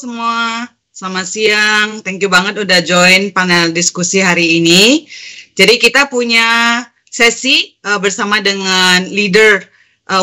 semua, selamat siang. Thank you banget udah join panel diskusi hari ini. Jadi kita punya sesi bersama dengan leader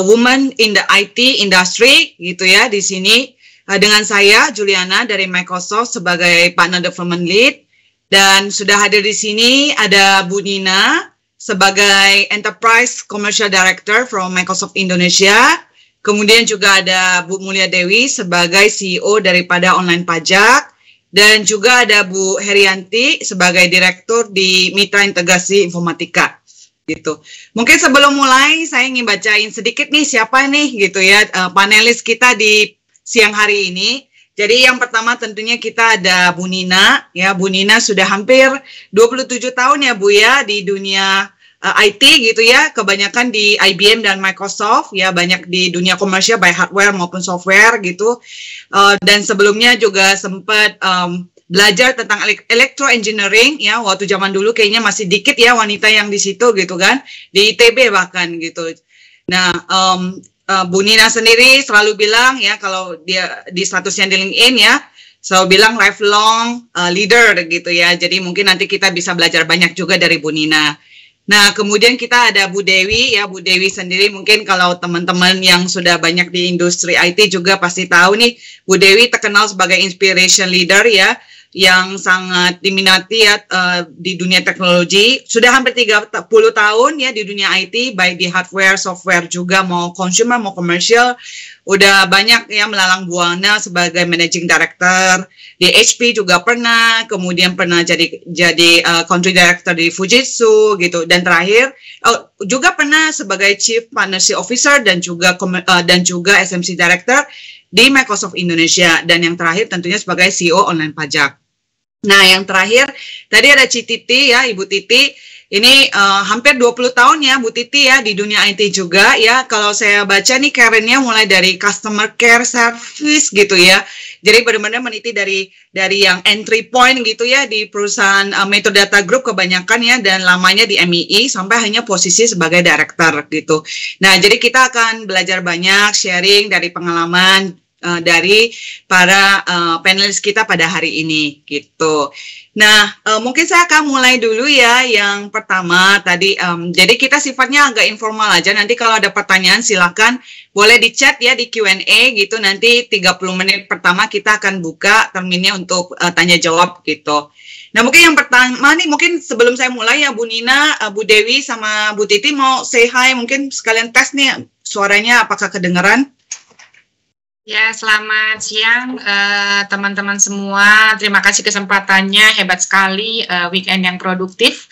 woman in the IT industry gitu ya di sini dengan saya Juliana dari Microsoft sebagai partner development lead, dan sudah hadir di sini ada Bu Nina sebagai enterprise commercial director from Microsoft Indonesia. Kemudian juga ada Bu Mulia Dewi sebagai CEO daripada Online Pajak, dan juga ada Bu Herianti sebagai direktur di Mitra Integrasi Informatika. Gitu. Mungkin sebelum mulai saya ingin bacain sedikit nih siapa nih gitu ya panelis kita di siang hari ini. Jadi yang pertama tentunya kita ada Bu Nina ya. Bu Nina sudah hampir 27 tahun ya Bu ya di dunia IT gitu ya, kebanyakan di IBM dan Microsoft ya, banyak di dunia komersial baik hardware maupun software gitu, dan sebelumnya juga sempat belajar tentang electro engineering ya, waktu zaman dulu kayaknya masih dikit ya wanita yang di situ gitu kan, di ITB bahkan gitu. Nah Bu Nina sendiri selalu bilang ya, kalau dia di statusnya di LinkedIn ya, selalu bilang lifelong leader gitu ya, jadi mungkin nanti kita bisa belajar banyak juga dari Bu Nina. Nah, kemudian kita ada Bu Dewi ya. Bu Dewi sendiri mungkin kalau teman-teman yang sudah banyak di industri IT juga pasti tahu nih, Bu Dewi terkenal sebagai inspiration leader ya, yang sangat diminati ya di dunia teknologi. Sudah hampir 30 tahun ya di dunia IT, baik di hardware, software juga, mau consumer, mau commercial. Udah banyak ya melalang buana sebagai managing director di HP juga pernah, kemudian pernah jadi country director di Fujitsu gitu, dan terakhir juga pernah sebagai chief partnership officer dan juga SMC director di Microsoft Indonesia, dan yang terakhir tentunya sebagai CEO Online Pajak. Nah, yang terakhir tadi ada Titi ya, Ibu Titi. Ini hampir 20 tahun ya Bu Titi ya di dunia IT juga ya. Kalau saya baca nih karirnya mulai dari customer care service gitu ya. Jadi benar-benar meniti dari yang entry point gitu ya di perusahaan Metadata Group kebanyakan ya, dan lamanya di MII sampai hanya posisi sebagai director gitu. Nah, jadi kita akan belajar banyak, sharing dari pengalaman dari para panelis kita pada hari ini gitu. Nah, mungkin saya akan mulai dulu ya. Yang pertama tadi, jadi kita sifatnya agak informal aja. Nanti kalau ada pertanyaan silakan boleh di chat ya di Q&A gitu. Nanti 30 menit pertama kita akan buka terminnya untuk tanya jawab gitu. Nah, mungkin yang pertama nih, mungkin sebelum saya mulai ya Bu Nina, Bu Dewi sama Bu Titi mau say hi, mungkin sekalian tes nih suaranya apakah kedengeran? Ya, selamat siang teman-teman semua. Terima kasih kesempatannya, hebat sekali, weekend yang produktif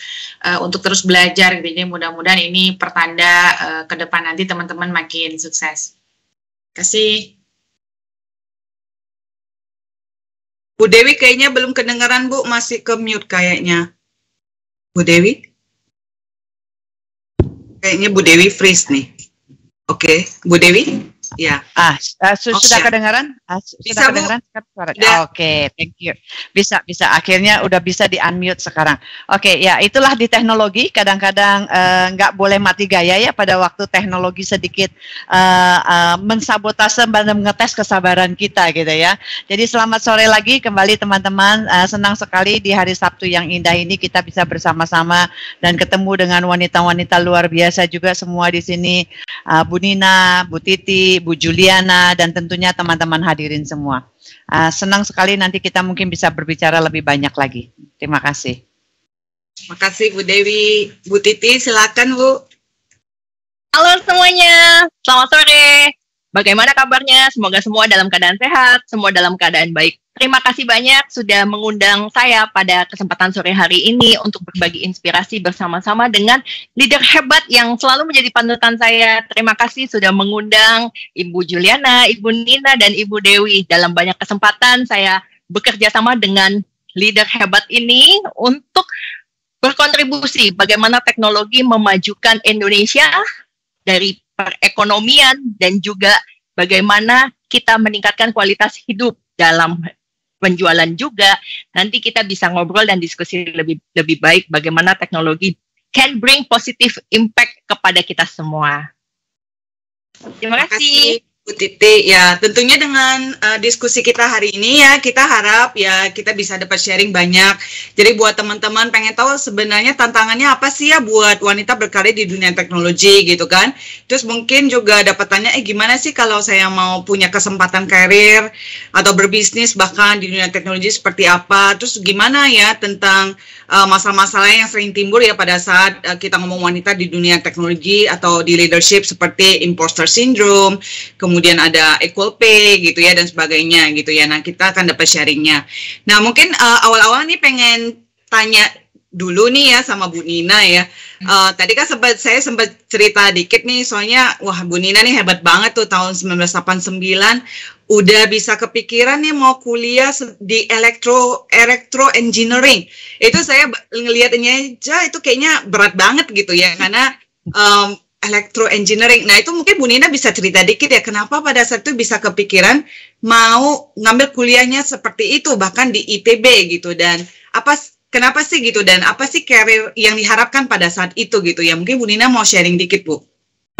untuk terus belajar. Jadi mudah-mudahan ini pertanda ke depan nanti teman-teman makin sukses. Terima kasih. Bu Dewi kayaknya belum kedengaran Bu, masih ke mute kayaknya. Bu Dewi? Kayaknya Bu Dewi freeze nih. Oke, Bu Dewi? Ya. Sudah kedengaran? Sudah kedengaran? Oke, thank you. Bisa. Akhirnya udah bisa di-unmute sekarang. Oke, ya itulah di teknologi. Kadang-kadang nggak boleh mati gaya ya pada waktu teknologi sedikit mensabotase dan mengetes kesabaran kita gitu ya. Jadi selamat sore lagi kembali teman-teman. Senang sekali di hari Sabtu yang indah ini kita bisa bersama-sama dan ketemu dengan wanita-wanita luar biasa juga semua di sini. Bu Nina, Bu Titi, Bu Juliana, dan tentunya teman-teman hadirin semua. Senang sekali nanti kita mungkin bisa berbicara lebih banyak lagi. Terima kasih. Terima kasih Bu Dewi. Bu Titi silakan Bu. Halo semuanya, selamat sore. Bagaimana kabarnya? Semoga semua dalam keadaan sehat, semua dalam keadaan baik. Terima kasih banyak sudah mengundang saya pada kesempatan sore hari ini untuk berbagi inspirasi bersama-sama dengan leader hebat yang selalu menjadi panutan saya. Terima kasih sudah mengundang Ibu Juliana, Ibu Nina, dan Ibu Dewi. Dalam banyak kesempatan saya bekerja sama dengan leader hebat ini untuk berkontribusi bagaimana teknologi memajukan Indonesia dari perekonomian dan juga bagaimana kita meningkatkan kualitas hidup dalam penjualan juga. Nanti kita bisa ngobrol dan diskusi lebih baik bagaimana teknologi can bring positive impact kepada kita semua. Terima kasih. Bu Bu Titi, ya tentunya dengan diskusi kita hari ini ya kita harap ya kita bisa dapat sharing banyak. Jadi buat teman-teman pengen tahu sebenarnya tantangannya apa sih ya buat wanita berkarir di dunia teknologi gitu kan. Terus mungkin juga dapat tanya gimana sih kalau saya mau punya kesempatan karir atau berbisnis bahkan di dunia teknologi seperti apa. Terus gimana ya tentang masalah-masalah yang sering timbul ya pada saat kita ngomong wanita di dunia teknologi atau di leadership seperti imposter syndrome, kemudian ada equal pay gitu ya dan sebagainya gitu ya. Nah kita akan dapat sharingnya. Nah mungkin awal-awal nih pengen tanya dulu nih ya sama Bu Nina ya. Tadi kan saya sempat cerita dikit nih soalnya wah Bu Nina nih hebat banget tuh tahun 1989 udah bisa kepikiran nih mau kuliah di electro engineering. Itu saya ngelihatnya aja itu kayaknya berat banget gitu ya karena electro engineering. Nah itu mungkin Bu Nina bisa cerita dikit ya kenapa pada saat itu bisa kepikiran mau ngambil kuliahnya seperti itu bahkan di ITB gitu dan kenapa sih gitu dan apa sih karir yang diharapkan pada saat itu gitu ya. Mungkin Bu Nina mau sharing dikit Bu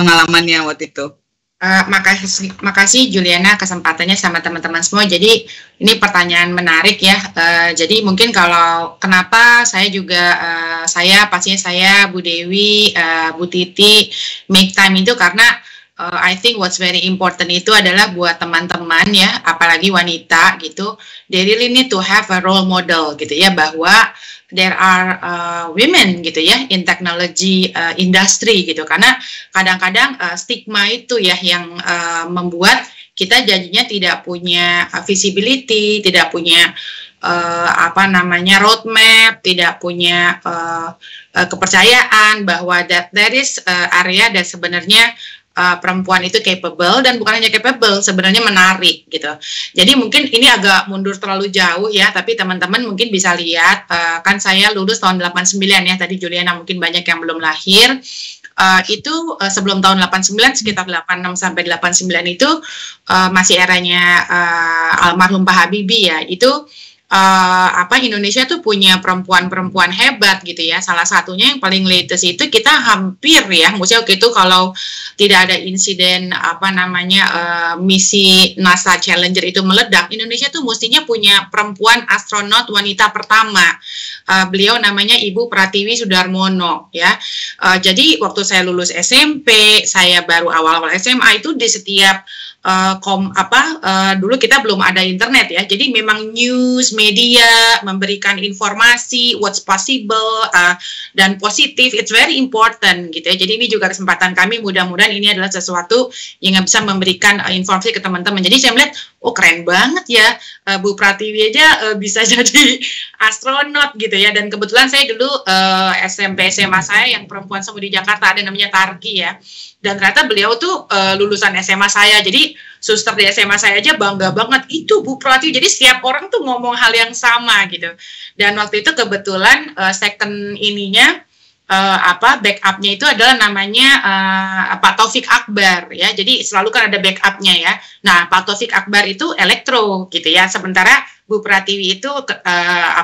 pengalamannya waktu itu. Makasih Juliana kesempatannya sama teman-teman semua. Jadi ini pertanyaan menarik ya. Jadi mungkin kalau kenapa saya juga pastinya saya Bu Dewi, Bu Titi make time itu karena I think what's very important itu adalah buat teman-teman ya, apalagi wanita gitu, they really need to have a role model gitu ya, bahwa there are women gitu ya in technology industry gitu, karena kadang-kadang stigma itu ya yang membuat kita jadinya tidak punya visibility, tidak punya roadmap, tidak punya kepercayaan bahwa there is area dan sebenarnya perempuan itu capable dan bukan hanya capable, sebenarnya menarik gitu. Jadi mungkin ini agak mundur terlalu jauh ya, tapi teman-teman mungkin bisa lihat, kan saya lulus tahun 89 ya, tadi Juliana mungkin banyak yang belum lahir. Itu sebelum tahun 89 sekitar 86 sampai 89 itu masih eranya almarhum Pak Habibie ya. Itu Indonesia tuh punya perempuan-perempuan hebat gitu ya. Salah satunya yang paling latest itu kita hampir ya, maksudnya waktu itu kalau tidak ada insiden misi NASA Challenger itu meledak, Indonesia tuh mestinya punya perempuan astronot wanita pertama. Beliau namanya Ibu Pratiwi Sudarmono ya. Jadi waktu saya lulus SMP, saya baru awal-awal SMA itu di setiap dulu kita belum ada internet ya, jadi memang news media memberikan informasi what's possible dan positif, it's very important gitu ya. Jadi ini juga kesempatan kami, mudah-mudahan ini adalah sesuatu yang bisa memberikan informasi ke teman-teman. Jadi saya melihat keren banget ya, Bu Pratiwi aja bisa jadi astronot gitu ya. Dan kebetulan saya dulu SMP SMA saya yang perempuan semua di Jakarta ada namanya Tarki ya. Dan ternyata beliau tuh lulusan SMA saya, jadi suster di SMA saya aja bangga banget, itu Bu Pratiwi. Jadi setiap orang tuh ngomong hal yang sama gitu. Dan waktu itu kebetulan second ininya backupnya itu adalah namanya Pak Taufik Akbar ya. Jadi selalu kan ada backupnya ya. Nah Pak Taufik Akbar itu elektro gitu ya. Sementara Bu Pratiwi itu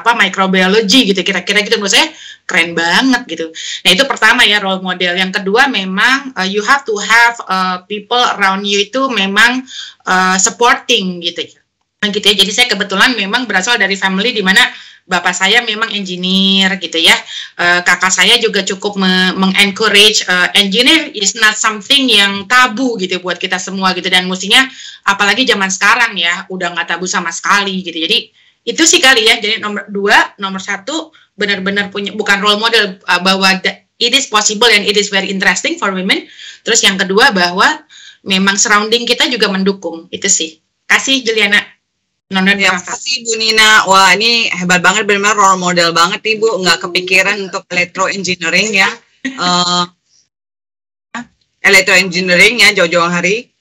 microbiology gitu, kira-kira gitu. Menurut saya keren banget gitu. Nah itu pertama ya, role model. Yang kedua memang you have to have people around you itu memang supporting gitu ya. Jadi saya kebetulan memang berasal dari family di mana bapak saya memang engineer gitu ya. Kakak saya juga cukup mengencourage engineer is not something yang tabu gitu buat kita semua gitu. Dan mestinya apalagi zaman sekarang ya udah nggak tabu sama sekali gitu. Jadi itu sih kali ya. Jadi nomor satu benar-benar punya, bukan role model, bahwa it is possible and it is very interesting for women. Terus yang kedua bahwa memang surrounding kita juga mendukung. Itu sih. Kasih Juliana. Terima kasih Bu Nina. Wah ini hebat banget, benar-benar role model banget nih Bu. Nggak kepikiran untuk electro engineering ya. Electro engineering ya jauh-jauh hari.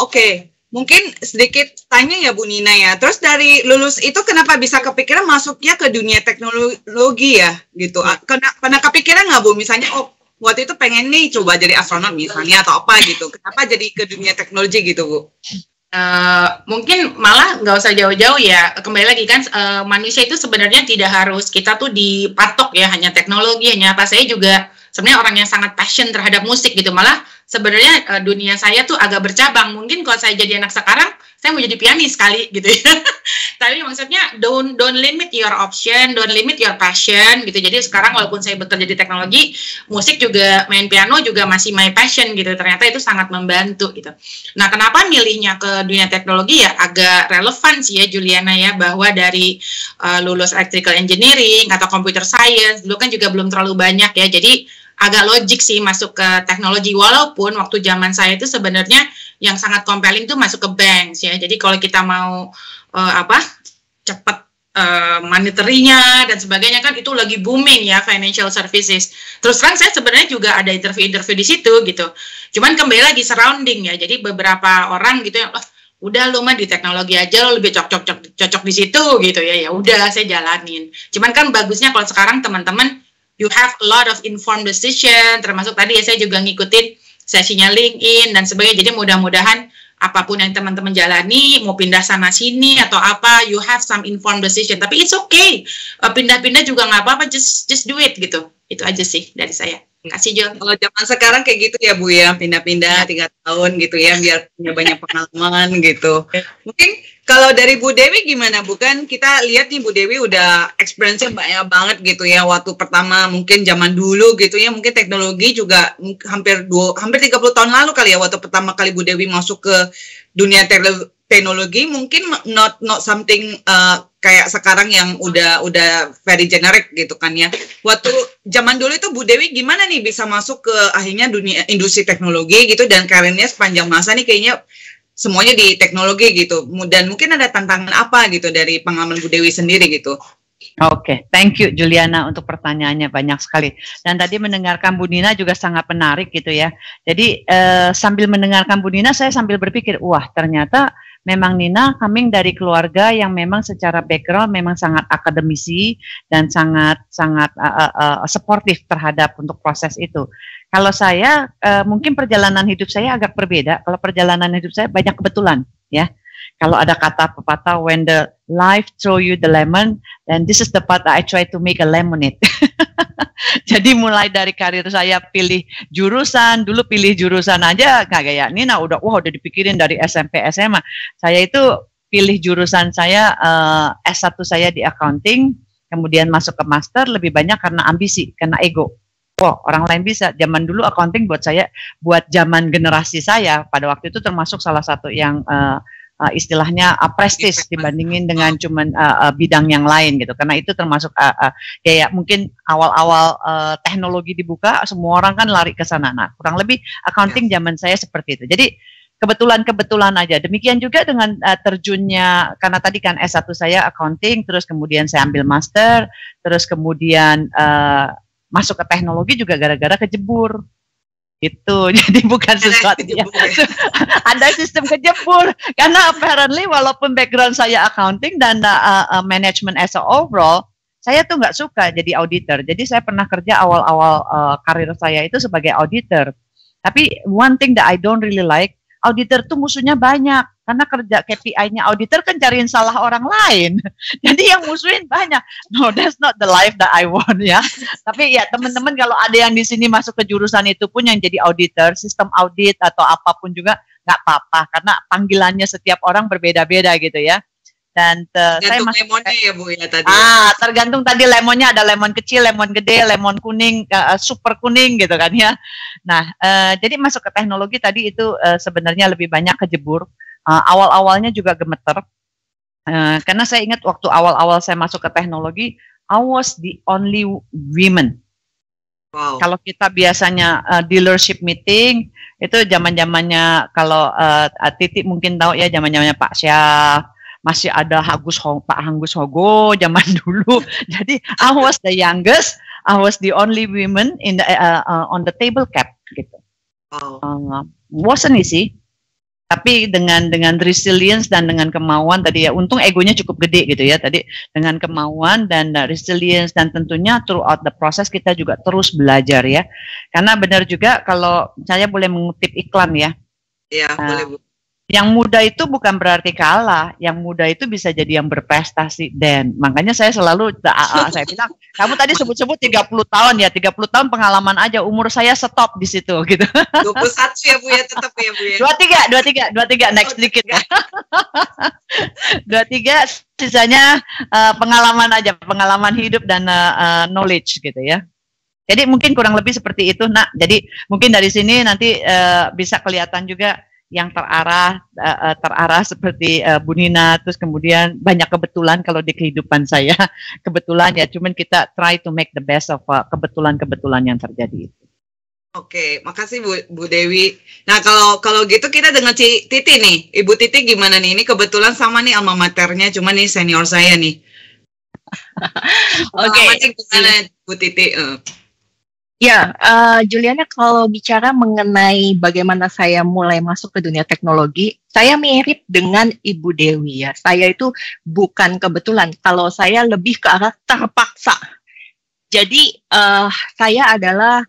Oke. Mungkin sedikit tanya ya Bu Nina ya. Terus dari lulus itu kenapa bisa kepikiran masuknya ke dunia teknologi ya gitu? Pernah kepikiran nggak Bu misalnya waktu itu pengen nih coba jadi astronot misalnya atau apa gitu. Kenapa jadi ke dunia teknologi gitu Bu? Mungkin malah nggak usah jauh-jauh ya, kembali lagi kan manusia itu sebenarnya tidak harus kita tuh dipatok ya hanya teknologi, hanya apa. Saya juga sebenarnya orang yang sangat passion terhadap musik gitu, malah sebenarnya dunia saya tuh agak bercabang. Mungkin kalau saya jadi anak sekarang, saya mau jadi pianis kali gitu ya. Tapi maksudnya don't limit your option, don't limit your passion gitu. Jadi sekarang walaupun saya bekerja di teknologi, musik juga, main piano juga masih my passion gitu. Ternyata itu sangat membantu gitu. Nah, kenapa milihnya ke dunia teknologi ya agak relevan sih ya Juliana ya, bahwa dari lulus electrical engineering atau computer science dulu kan juga belum terlalu banyak ya. Jadi agak logik sih masuk ke teknologi, walaupun waktu zaman saya itu sebenarnya yang sangat compelling tuh masuk ke banks ya. Jadi kalau kita mau cepat monetary-nya dan sebagainya kan itu lagi booming ya, financial services. Terus terang saya sebenarnya juga ada interview di situ gitu. Cuman kembali lagi surrounding ya. Jadi beberapa orang gitu yang udah lo mah di teknologi aja, lo lebih cocok di situ gitu ya. Ya udah saya jalanin. Cuman kan bagusnya kalau sekarang teman-teman you have a lot of informed decision, termasuk tadi ya saya juga ngikutin sesinya LinkedIn dan sebagainya. Jadi mudah-mudahan apapun yang teman-teman jalani, mau pindah sana sini atau apa, you have some informed decision. Tapi it's okay, pindah-pindah juga nggak apa-apa, just do it gitu. Itu aja sih dari saya. Kasih Jo. Kalau zaman sekarang kayak gitu ya Bu ya, pindah-pindah 3 tahun gitu ya, biar punya banyak pengalaman gitu. Mungkin kalau dari Bu Dewi gimana Bu? Kan kita lihat nih Bu Dewi udah experience-nya banyak banget gitu ya, waktu pertama mungkin zaman dulu gitu ya, mungkin teknologi juga hampir 30 tahun lalu kali ya, waktu pertama kali Bu Dewi masuk ke dunia teknologi, mungkin not something kayak sekarang yang udah very generic gitu kan ya. Waktu zaman dulu itu Bu Dewi gimana nih bisa masuk ke akhirnya dunia industri teknologi gitu, dan karirnya sepanjang masa nih kayaknya semuanya di teknologi gitu. Dan mungkin ada tantangan apa gitu dari pengalaman Bu Dewi sendiri gitu. Oke, thank you Juliana untuk pertanyaannya, banyak sekali. Dan tadi mendengarkan Bu Nina juga sangat menarik gitu ya. Jadi sambil mendengarkan Bu Nina, saya sambil berpikir, wah ternyata memang Nina coming dari keluarga yang memang secara background memang sangat akademisi dan sangat supportive terhadap untuk proses itu. Kalau saya mungkin perjalanan hidup saya agak berbeda. Kalau perjalanan hidup saya banyak kebetulan ya. Kalau ada kata pepatah, when the life throw you the lemon, then this is the part I try to make a lemonade. Jadi mulai dari karir saya pilih jurusan, dulu pilih jurusan aja nggak kayak Nina, udah dipikirin dari SMP SMA. Saya itu pilih jurusan saya S1 saya di accounting, kemudian masuk ke master lebih banyak karena ambisi, karena ego. Wah, orang lain bisa. Zaman dulu accounting buat saya, buat zaman generasi saya pada waktu itu termasuk salah satu yang istilahnya prestis dibandingin dengan cuman bidang yang lain gitu, karena itu termasuk kayak mungkin awal-awal teknologi dibuka semua orang kan lari ke sana. Nah, kurang lebih accounting zaman saya seperti itu. Jadi kebetulan aja. Demikian juga dengan terjunnya, karena tadi kan S1 saya accounting, terus kemudian saya ambil master, terus kemudian masuk ke teknologi juga gara-gara kejebur. Itu jadi bukan sesuatu ya. Ada sistem kejebur karena apparently walaupun background saya accounting dan management as a overall, saya tuh nggak suka jadi auditor. Jadi saya pernah kerja awal-awal karir saya itu sebagai auditor. Tapi one thing that I don't really like, auditor tuh musuhnya banyak. Karena kerja KPI-nya auditor kan cariin salah orang lain. Jadi yang musuhin banyak. No, that's not the life that I want ya. Tapi ya teman-teman kalau ada yang di sini masuk ke jurusan itu pun yang jadi auditor, sistem audit atau apapun juga nggak apa-apa. Karena panggilannya setiap orang berbeda-beda gitu ya. Dan saya masuk lemonnya ya Bu ya tadi. Tergantung tadi lemonnya, ada lemon kecil, lemon gede, lemon kuning, super kuning gitu kan ya. Nah, jadi masuk ke teknologi tadi itu sebenarnya lebih banyak kejebur. Awal-awalnya juga gemeter, karena saya ingat waktu awal-awal saya masuk ke teknologi, I was the only women. Wow. Kalau kita biasanya dealership meeting, itu zaman-zamannya kalau Titi mungkin tahu ya, zaman-zamannya Pak Syah, masih ada Pak Hangus Hogo zaman dulu. Jadi I was the youngest, I was the only woman in the on the table cap gitu. Wasn't easy. Tapi dengan resilience dan dengan kemauan tadi ya, untung egonya cukup gede gitu ya tadi, dengan kemauan dan resilience, dan tentunya throughout the process kita juga terus belajar ya. Karena benar juga kalau saya boleh mengutip iklan ya. Iya, boleh Bu. Yang muda itu bukan berarti kalah, yang muda itu bisa jadi yang berprestasi. Dan makanya saya selalu saya bilang, kamu tadi sebut-sebut 30 tahun ya, 30 tahun pengalaman aja, umur saya stop di situ gitu. 21 ya Bu ya, tetap ya Bu ya. 23 next dikit. 23 sisanya pengalaman aja, pengalaman hidup dan knowledge gitu ya. Jadi mungkin kurang lebih seperti itu, Nak. Jadi mungkin dari sini nanti bisa kelihatan juga yang terarah seperti Bu Nina, terus kemudian banyak kebetulan kalau di kehidupan saya, kebetulan ya, cuman kita try to make the best of kebetulan-kebetulan yang terjadi itu. Oke, makasih Bu Dewi. Nah kalau gitu kita dengan Titi nih, Ibu Titi gimana nih? Ini kebetulan sama nih alma maternya, cuma nih senior saya nih. Oke, gimana Bu Titi? Ya, Juliana, kalau bicara mengenai bagaimana saya mulai masuk ke dunia teknologi, saya mirip dengan Ibu Dewi ya. Saya itu bukan kebetulan, kalau saya lebih ke arah terpaksa. Jadi saya adalah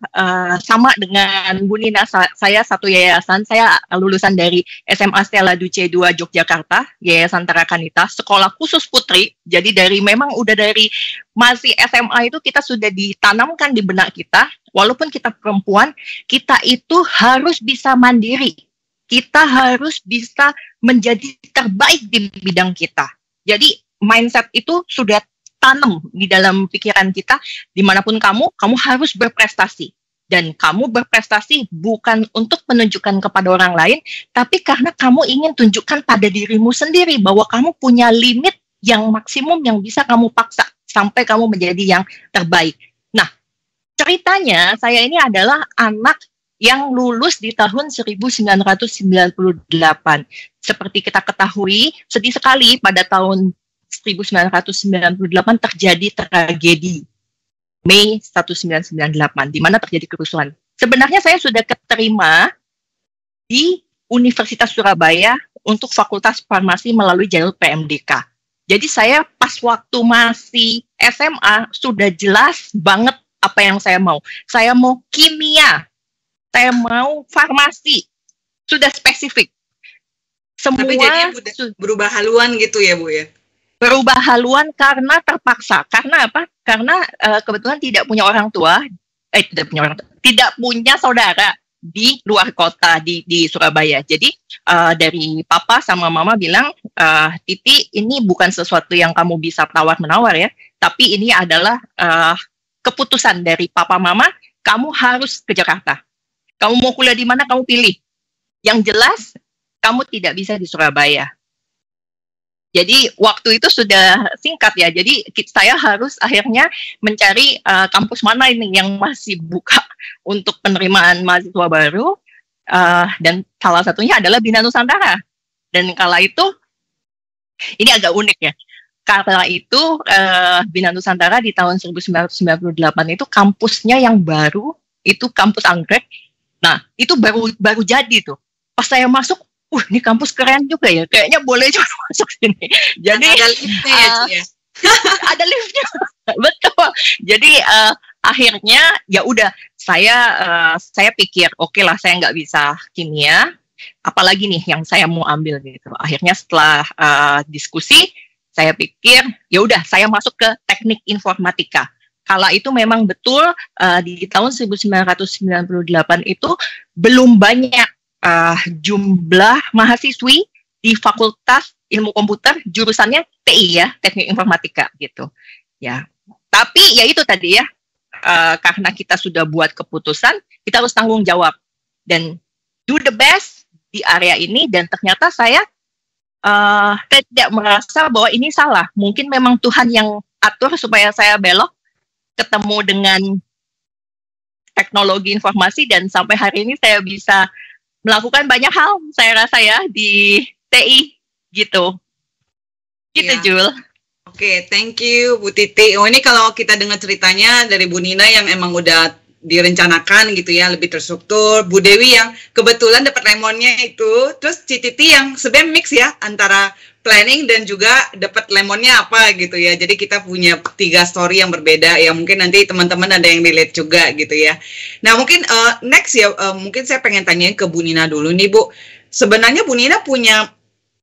sama dengan Bu Nina, saya satu yayasan, saya lulusan dari SMA Stella Duce 2 Yogyakarta, Yayasan Tarakanita, sekolah khusus putri. Jadi memang udah dari masih SMA itu kita sudah ditanamkan di benak kita, walaupun kita perempuan, kita itu harus bisa mandiri. Kita harus bisa menjadi terbaik di bidang kita. Jadi mindset itu sudah tanam di dalam pikiran kita, dimanapun kamu harus berprestasi. Dan kamu berprestasi bukan untuk menunjukkan kepada orang lain, tapi karena kamu ingin tunjukkan pada dirimu sendiri bahwa kamu punya limit yang maksimum yang bisa kamu paksa sampai kamu menjadi yang terbaik. Nah, ceritanya saya ini adalah anak yang lulus di tahun 1998. Seperti kita ketahui, sedih sekali pada tahun 1998 terjadi tragedi Mei 1998 di mana terjadi kerusuhan. Sebenarnya saya sudah keterima di Universitas Surabaya untuk Fakultas Farmasi melalui jalur PMDK. Jadi saya pas waktu masih SMA sudah jelas banget apa yang saya mau. Saya mau kimia, saya mau farmasi, sudah spesifik. Semua tapi jadinya berubah haluan gitu ya Bu ya? Berubah haluan karena terpaksa. Karena apa? Karena kebetulan tidak punya orang tua, tidak punya saudara di luar kota di Surabaya. Jadi dari papa sama mama bilang, Titi, ini bukan sesuatu yang kamu bisa tawar-menawar ya, tapi ini adalah keputusan dari papa mama, kamu harus ke Jakarta. Kamu mau kuliah di mana, kamu pilih. Yang jelas, kamu tidak bisa di Surabaya. Jadi waktu itu sudah singkat ya, jadi saya harus akhirnya mencari kampus mana ini yang masih buka untuk penerimaan mahasiswa baru, dan salah satunya adalah Bina Nusantara. Dan kala itu, ini agak unik ya, kala itu Bina Nusantara di tahun 1998 itu kampusnya yang baru, itu kampus Anggrek. Nah, itu baru jadi tuh. Pas saya masuk, ini kampus keren juga ya, kayaknya boleh juga masuk sini. Jadi ada liftnya ya? Ada liftnya, betul. Jadi akhirnya ya udah, saya pikir oke lah, saya nggak bisa kimia, apalagi nih yang saya mau ambil gitu. Akhirnya setelah diskusi, saya pikir ya udah, saya masuk ke teknik informatika. Kala itu memang betul di tahun 1998 itu belum banyak jumlah mahasiswi di Fakultas Ilmu Komputer, jurusannya TI ya, Teknik Informatika gitu. Ya, tapi ya itu tadi ya, karena kita sudah buat keputusan, kita harus tanggung jawab dan do the best di area ini. Dan ternyata saya tidak merasa bahwa ini salah. Mungkin memang Tuhan yang atur supaya saya belok, ketemu dengan teknologi informasi, dan sampai hari ini saya bisa melakukan banyak hal, saya rasa ya, di TI gitu. Gitu ya. Jul. Oke, thank you Bu Titi. Oh, ini kalau kita dengar ceritanya dari Bu Nina yang emang udah direncanakan gitu ya, lebih terstruktur. Bu Dewi yang kebetulan dapat lemonnya itu. Terus Titi yang sebenarnya mix ya, antara planning dan juga dapat lemonnya apa gitu ya. Jadi kita punya 3 story yang berbeda ya. Mungkin nanti teman-teman ada yang relate juga gitu ya. Nah mungkin next ya, mungkin saya pengen tanyain ke Bu Nina dulu nih Bu. sebenarnya Bu Nina punya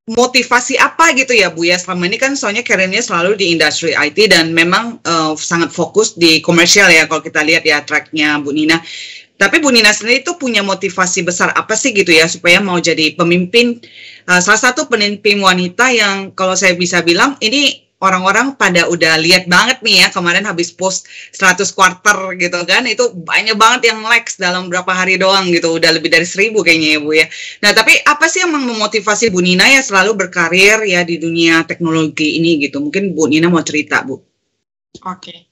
motivasi apa gitu ya Bu ya, selama ini kan soalnya karirnya selalu di industri IT dan memang sangat fokus di komersial ya kalau kita lihat ya tracknya Bu Nina. Tapi Bu Nina sendiri itu punya motivasi besar apa sih gitu ya supaya mau jadi pemimpin, salah satu pemimpin wanita yang kalau saya bisa bilang ini orang-orang pada udah lihat banget nih ya, kemarin habis post 100 quarter gitu kan, itu banyak banget yang likes dalam berapa hari doang gitu, udah lebih dari 1000 kayaknya ya Bu ya. Nah tapi apa sih yang memotivasi Bu Nina ya selalu berkarir ya di dunia teknologi ini gitu, mungkin Bu Nina mau cerita Bu. Oke.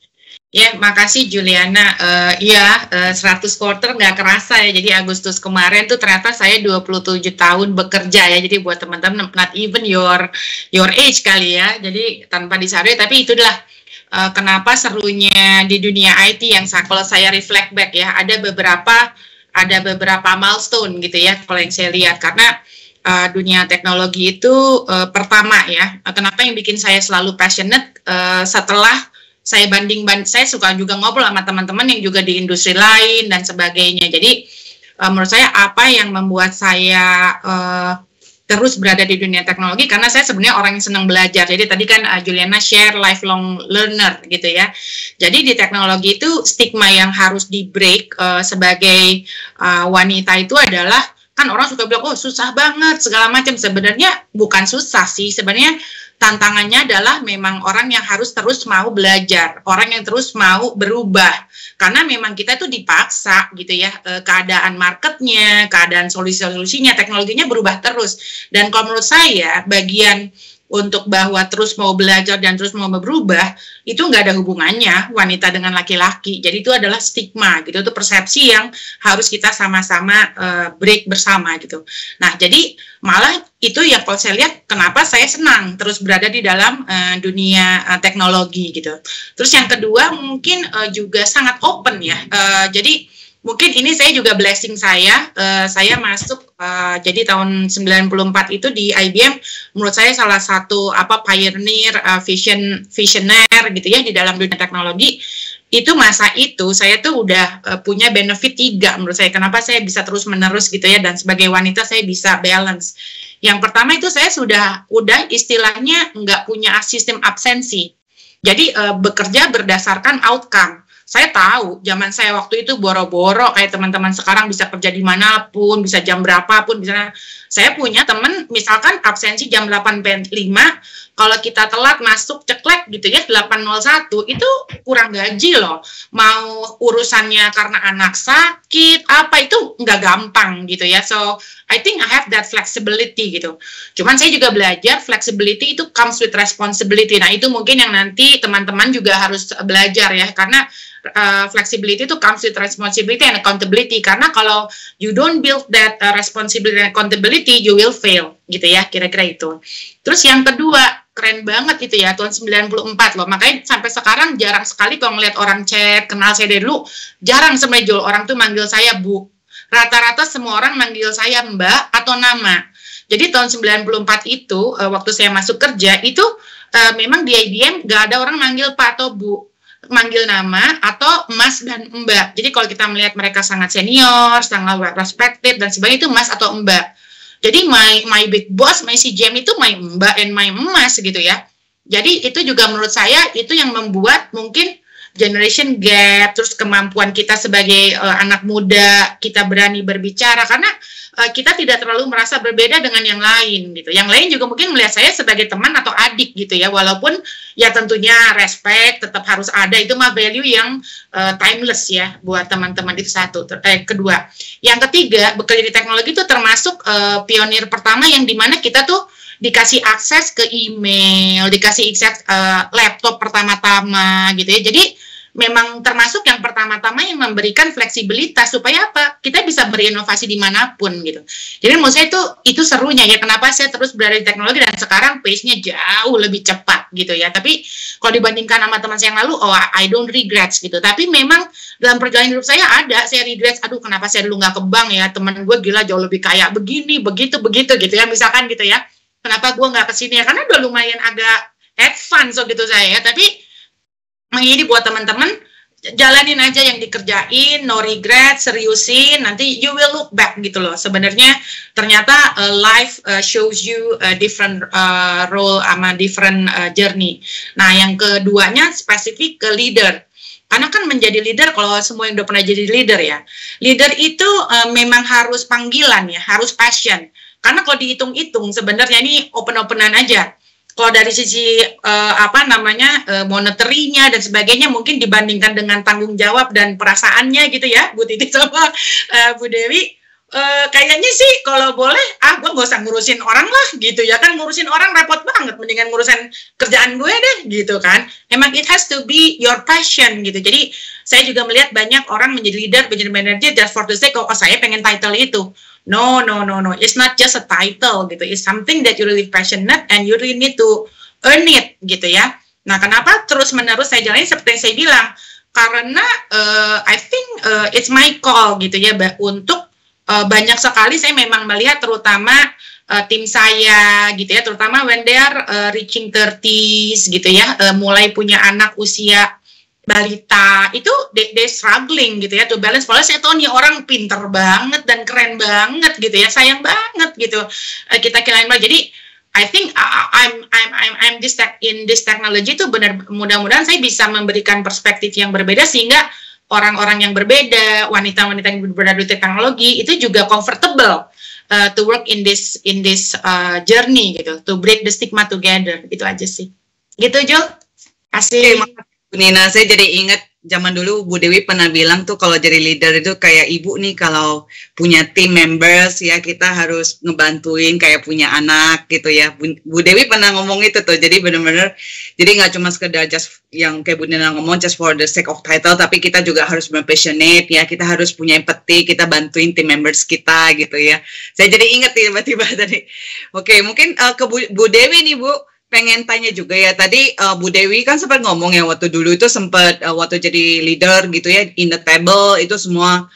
Ya, makasih Juliana. 100 quarter nggak kerasa ya. Jadi Agustus kemarin tuh ternyata saya 27 tahun bekerja ya. Jadi buat teman-teman not even your age kali ya. Jadi tanpa disadari, tapi itulah kenapa serunya di dunia IT yang kalau saya reflect back ya, ada beberapa milestone gitu ya kalau yang saya lihat, karena dunia teknologi itu pertama ya, kenapa yang bikin saya selalu passionate setelah saya saya suka juga ngobrol sama teman-teman yang juga di industri lain dan sebagainya. Jadi menurut saya apa yang membuat saya terus berada di dunia teknologi, karena saya sebenarnya orang yang senang belajar. Jadi tadi kan Juliana share lifelong learner gitu ya. Jadi di teknologi itu stigma yang harus di break sebagai wanita itu adalah, kan orang suka bilang oh susah banget segala macam. Sebenarnya bukan susah sih, sebenarnya tantangannya adalah memang orang yang harus terus mau belajar, orang yang terus mau berubah, karena memang kita tuh dipaksa gitu ya, keadaan marketnya, keadaan solusinya, teknologinya berubah terus. Dan kalau menurut saya bagian untuk bahwa terus mau belajar dan terus mau berubah itu nggak ada hubungannya wanita dengan laki-laki. Jadi itu adalah stigma gitu, itu persepsi yang harus kita sama-sama break bersama gitu. Nah jadi malah itu yang kalau saya lihat kenapa saya senang terus berada di dalam dunia teknologi gitu. Terus yang kedua mungkin juga sangat open ya. Jadi mungkin ini saya juga blessing saya masuk jadi tahun 94 itu di IBM, menurut saya salah satu pioneer, visioner gitu ya di dalam dunia teknologi. Itu masa itu saya tuh udah punya benefit 3 menurut saya, kenapa saya bisa terus menerus gitu ya, dan sebagai wanita saya bisa balance. Yang pertama itu saya udah istilahnya nggak punya sistem absensi, jadi bekerja berdasarkan outcome. Saya tahu, zaman saya waktu itu boro-boro kayak teman-teman sekarang bisa kerja dimanapun, bisa jam berapapun. Bisa. Saya punya teman, misalkan absensi jam 8.05, kalau kita telat masuk ceklek gitu ya, 8.01, itu kurang gaji loh. Mau urusannya karena anak sakit, itu nggak gampang gitu ya. So, I think I have that flexibility gitu. Cuman saya juga belajar, flexibility itu comes with responsibility. Nah, itu mungkin yang nanti teman-teman juga harus belajar ya, karena flexibility itu comes with responsibility and accountability, karena kalau you don't build that responsibility and accountability, you will fail gitu ya, kira-kira itu. Terus yang kedua, keren banget gitu ya, tahun 94 loh, makanya sampai sekarang jarang sekali kalau ngeliat orang chat, kenal saya dari dulu, jarang semejol orang tuh manggil saya Bu. Rata-rata semua orang manggil saya Mbak atau nama. Jadi tahun 94 itu, waktu saya masuk kerja, itu memang di IBM gak ada orang manggil Pak atau Bu, manggil nama atau Mas dan Mbak. Jadi kalau kita melihat mereka sangat senior, sangat respected dan sebagainya, itu Mas atau Mbak. Jadi my big boss, my CGM itu my Mbak and my Mas gitu ya. Jadi itu juga menurut saya itu yang membuat mungkin generation gap, terus kemampuan kita sebagai anak muda, kita berani berbicara, karena kita tidak terlalu merasa berbeda dengan yang lain gitu. Yang lain juga mungkin melihat saya sebagai teman atau adik gitu ya, walaupun ya tentunya respect tetap harus ada, itu mah value yang timeless ya buat teman-teman. Itu satu. Kedua, yang ketiga, bekerja di teknologi itu termasuk pionir pertama yang dimana kita tuh dikasih akses ke email, dikasih akses laptop pertama-tama gitu ya. Jadi memang termasuk yang pertama-tama yang memberikan fleksibilitas supaya apa? Kita bisa berinovasi dimanapun gitu. Jadi menurut saya itu serunya ya, kenapa saya terus berada di teknologi dan sekarang pace-nya jauh lebih cepat gitu ya. Tapi kalau dibandingkan sama teman saya yang lalu, I don't regrets gitu. Tapi memang dalam perjalanan hidup saya saya regrets, aduh kenapa saya dulu nggak ke bank ya, teman gue gila jauh lebih kaya begini, begitu gitu ya, misalkan gitu ya. Kenapa gue nggak kesini ya, karena udah lumayan agak advance gitu saya ya. Tapi ini buat teman-teman, jalanin aja yang dikerjain, no regret, seriusin, nanti you will look back gitu loh. Sebenarnya ternyata life shows you a different role sama different journey. Nah, yang keduanya spesifik ke leader. Karena kan menjadi leader, kalau semua yang udah pernah jadi leader ya, leader itu memang harus panggilan ya, harus passion. Karena kalau dihitung-hitung sebenarnya ini open-openan aja. Kalau dari sisi monetary-nya dan sebagainya mungkin dibandingkan dengan tanggung jawab dan perasaannya gitu ya, Bu Titi sama Bu Dewi, kayaknya sih kalau boleh, gue gak usah ngurusin orang lah gitu ya kan, ngurusin orang repot banget, mendingan ngurusin kerjaan gue deh gitu kan. Emang it has to be your passion gitu. Jadi saya juga melihat banyak orang menjadi leader, menjadi manager just for the sake of, saya pengen title itu. No. It's not just a title gitu. It's something that you really passionate and you really need to earn it gitu ya. Nah, kenapa terus-menerus saya jalani seperti yang saya bilang? Karena I think it's my call gitu ya, untuk banyak sekali saya memang melihat terutama tim saya gitu ya, terutama when they are reaching 30s gitu ya, mulai punya anak usia balita, itu they struggling gitu ya to balance. Padahal saya tahu nih orang pinter banget dan keren banget gitu ya, sayang banget gitu kita kirain banget. Jadi I think I'm in this technology itu benar, mudah-mudahan saya bisa memberikan perspektif yang berbeda sehingga orang-orang yang berbeda, wanita-wanita yang berada di teknologi itu juga comfortable to work in this journey gitu, to break the stigma together. Itu aja sih. Gitu Jo. Kasih. Bu Nina, saya jadi ingat zaman dulu Bu Dewi pernah bilang tuh kalau jadi leader itu kayak ibu nih, kalau punya team members ya kita harus ngebantuin kayak punya anak gitu ya. Bu Dewi pernah ngomong itu tuh, jadi benar-benar jadi nggak cuma sekedar just yang kayak Bu Nina ngomong just for the sake of title, tapi kita juga harus passionate ya, kita harus punya empati, kita bantuin team members kita gitu ya. Saya jadi ingat tiba-tiba tadi. Oke, mungkin ke Bu Dewi nih Bu, pengen tanya juga ya, tadi Bu Dewi kan sempat ngomong ya waktu dulu itu sempat waktu jadi leader gitu ya, in the table itu semua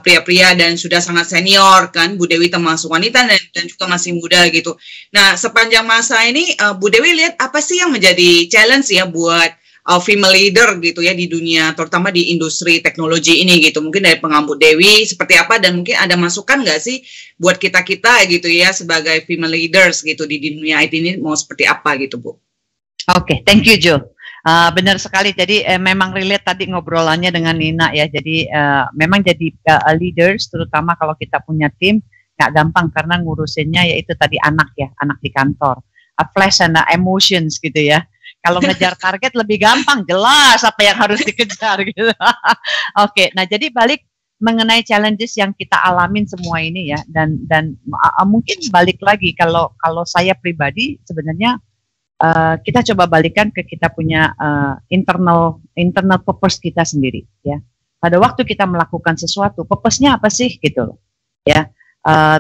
pria-pria dan sudah sangat senior kan, Bu Dewi termasuk wanita dan juga masih muda gitu. Nah, sepanjang masa ini Bu Dewi lihat apa sih yang menjadi challenge ya buat female leader gitu ya di dunia, terutama di industri teknologi ini gitu. Mungkin dari pengalaman Bu Dewi seperti apa, dan mungkin ada masukan nggak sih buat kita-kita gitu ya sebagai female leaders gitu di dunia IT ini mau seperti apa gitu Bu? Oke, thank you Jo. Benar sekali. Jadi memang relate tadi ngobrolannya dengan Nina ya. Jadi memang jadi leaders, terutama kalau kita punya tim, nggak gampang karena ngurusinnya yaitu tadi anak ya, anak di kantor. Flash and emotions gitu ya. Kalau ngejar target lebih gampang, jelas apa yang harus dikejar gitu. Oke, nah jadi balik mengenai challenges yang kita alamin semua ini ya, dan mungkin balik lagi kalau saya pribadi sebenarnya kita coba balikan ke kita punya internal purpose kita sendiri ya. Pada waktu kita melakukan sesuatu, purpose-nya apa sih gitu loh ya.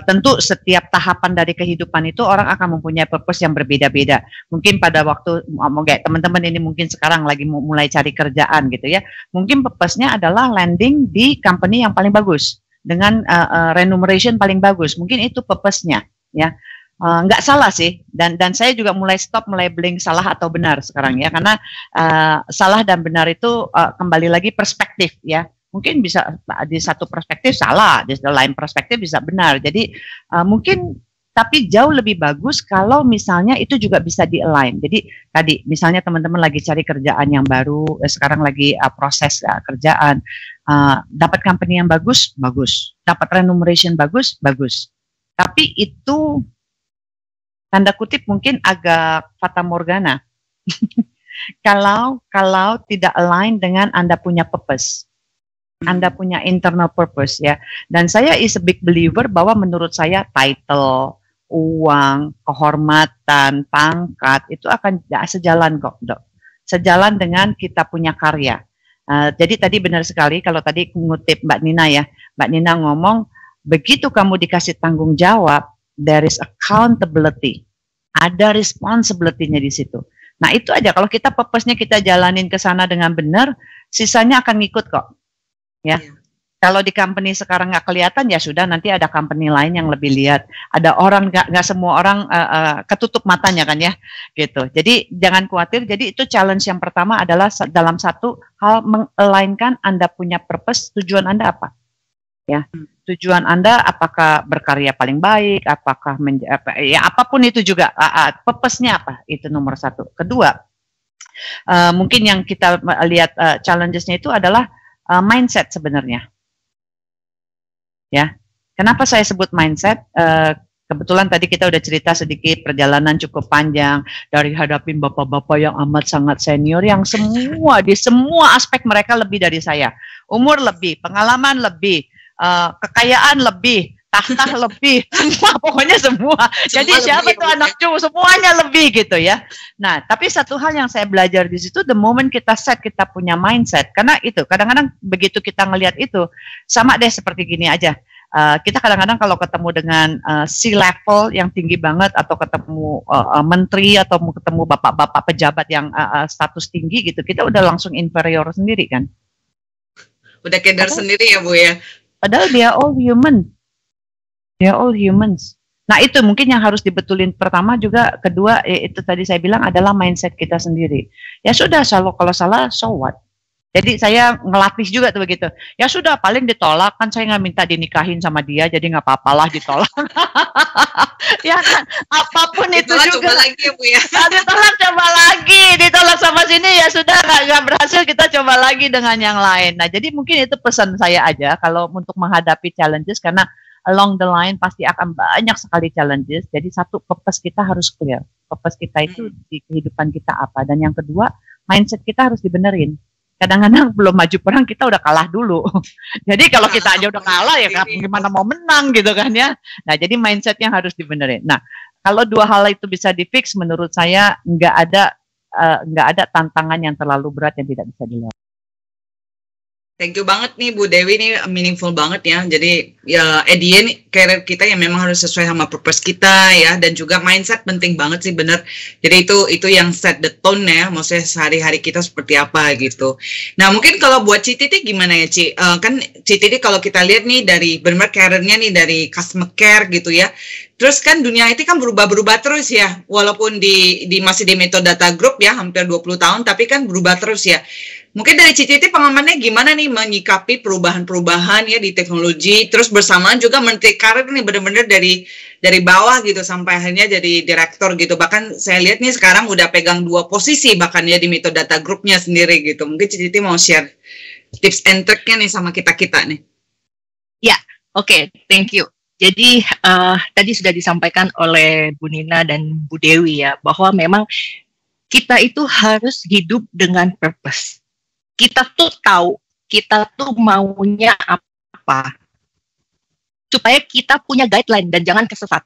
Tentu setiap tahapan dari kehidupan itu orang akan mempunyai purpose yang berbeda-beda. Mungkin pada waktu kayak teman-teman ini mungkin sekarang lagi mulai cari kerjaan gitu ya. Mungkin purpose-nya adalah landing di company yang paling bagus dengan remuneration paling bagus. Mungkin itu purpose-nya ya. Nggak salah sih, dan saya juga mulai stop labeling salah atau benar sekarang ya, karena salah dan benar itu kembali lagi perspektif ya. Mungkin bisa di satu perspektif salah, di lain perspektif bisa benar. Jadi mungkin tapi jauh lebih bagus kalau misalnya itu juga bisa di-align. Jadi tadi misalnya teman-teman lagi cari kerjaan yang baru, sekarang lagi proses kerjaan, dapat company yang bagus, dapat remuneration bagus. Tapi itu tanda kutip mungkin agak fata morgana. kalau tidak align dengan Anda punya purpose. Anda punya internal purpose ya. Dan saya is a big believer bahwa menurut saya title, uang, kehormatan, pangkat itu akan sejalan kok, Dok. Sejalan dengan kita punya karya. Jadi tadi benar sekali kalau tadi ngutip Mbak Nina ya. Mbak Nina ngomong, begitu kamu dikasih tanggung jawab, there is accountability. Ada responsibility-nya di situ. Nah, itu aja kalau kita purpose-nya kita jalanin ke sana dengan benar, sisanya akan ngikut kok. Ya. Kalau di company sekarang nggak kelihatan, ya sudah, nanti ada company lain yang lebih lihat. Ada orang, nggak semua orang ketutup matanya kan ya, gitu. Jadi jangan khawatir. Jadi itu challenge yang pertama adalah dalam satu hal meng-align-kan Anda punya purpose, tujuan Anda apa? Ya, tujuan Anda apakah berkarya paling baik, apakah ya apapun itu juga, purpose-nya apa? Itu nomor satu. Kedua, mungkin yang kita lihat challenges-nya itu adalah mindset sebenarnya. Ya, kenapa saya sebut mindset? Kebetulan tadi kita udah cerita sedikit perjalanan cukup panjang dari hadapin bapak-bapak yang amat sangat senior yang semua di semua aspek mereka lebih dari saya, umur lebih, pengalaman lebih, kekayaan lebih, tahta lebih, semua pokoknya semua. Jadi siapa tuh anak cucu semuanya lebih gitu ya. Nah, tapi satu hal yang saya belajar di situ, the moment kita set kita punya mindset, karena itu kadang-kadang begitu kita ngelihat itu sama deh seperti gini aja. Kita kadang-kadang kalau ketemu dengan C-level yang tinggi banget atau ketemu menteri atau ketemu bapak-bapak pejabat yang status tinggi gitu, kita udah langsung inferior sendiri kan. Udah keder sendiri ya Bu ya. Padahal dia all human. They are all humans. Nah itu mungkin yang harus dibetulin pertama juga. Kedua itu tadi saya bilang adalah mindset kita sendiri. Ya sudah, kalau salah so what. Jadi saya ngelatih juga tuh begitu. Ya sudah, paling ditolak kan, saya nggak minta dinikahin sama dia, jadi nggak apa-apalah ditolak. Ya kan, apapun itu juga. Coba lagi ya Bu ya. Ditolak coba lagi, ditolak sama sini ya sudah, nggak berhasil, kita coba lagi dengan yang lain. Nah jadi mungkin itu pesan saya aja kalau untuk menghadapi challenges, karena along the line pasti akan banyak sekali challenges. Jadi satu, purpose kita harus clear. Purpose kita itu di kehidupan kita apa. Dan yang kedua, mindset kita harus dibenerin. Kadang-kadang belum maju perang kita udah kalah dulu. Jadi kalau kita aja udah kalah ya gimana mau menang gitu kan ya. Nah jadi mindsetnya harus dibenerin. Nah kalau dua hal itu bisa di-fix, menurut saya nggak ada tantangan yang terlalu berat yang tidak bisa dilewati. Thank you banget nih Bu Dewi, nih meaningful banget ya. Jadi ya at the end career kita yang memang harus sesuai sama purpose kita ya, dan juga mindset penting banget sih, bener. Jadi itu yang set the tone ya, maksudnya sehari-hari kita seperti apa gitu. Nah mungkin kalau buat Ci Titi gimana ya Ci? Kan Ci Titi kalau kita lihat nih dari benar career-nya nih dari customer care gitu ya. Terus kan dunia IT kan berubah-berubah terus ya, walaupun masih di Metodata Group ya hampir 20 tahun, tapi kan berubah terus ya. Mungkin dari Ci Titi pengalamannya gimana nih menyikapi perubahan-perubahan ya di teknologi, terus bersamaan juga menteri karir nih benar-benar dari bawah gitu sampai akhirnya jadi direktur gitu. Bahkan saya lihat nih sekarang udah pegang 2 posisi bahkan ya di Metodata Group-nya sendiri gitu. Mungkin Ci Titi mau share tips and trick-nya nih sama kita-kita nih. Ya, oke, thank you. Jadi tadi sudah disampaikan oleh Bu Nina dan Bu Dewi ya, bahwa memang kita itu harus hidup dengan purpose. Kita tuh tahu, kita tuh maunya apa. Supaya kita punya guideline dan jangan kesesat.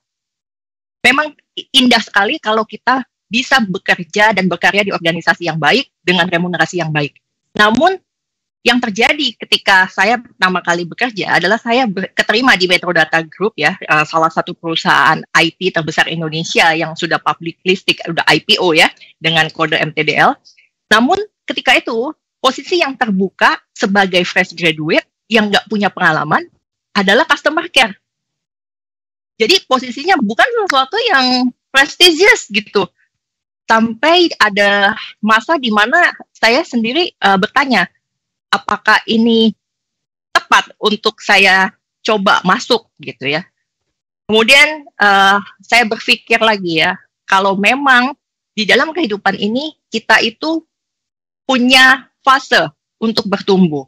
Memang indah sekali kalau kita bisa bekerja dan berkarya di organisasi yang baik dengan remunerasi yang baik. Namun yang terjadi ketika saya pertama kali bekerja adalah saya keterima di Metrodata Group ya, salah satu perusahaan IT terbesar Indonesia yang sudah public listing, sudah IPO ya, dengan kode MTDL. Namun ketika itu posisi yang terbuka sebagai fresh graduate yang nggak punya pengalaman adalah customer care. Jadi posisinya bukan sesuatu yang prestigious gitu. Sampai ada masa di mana saya sendiri bertanya, apakah ini tepat untuk saya coba masuk gitu ya. Kemudian saya berpikir lagi ya, kalau memang di dalam kehidupan ini kita itu punya fase untuk bertumbuh.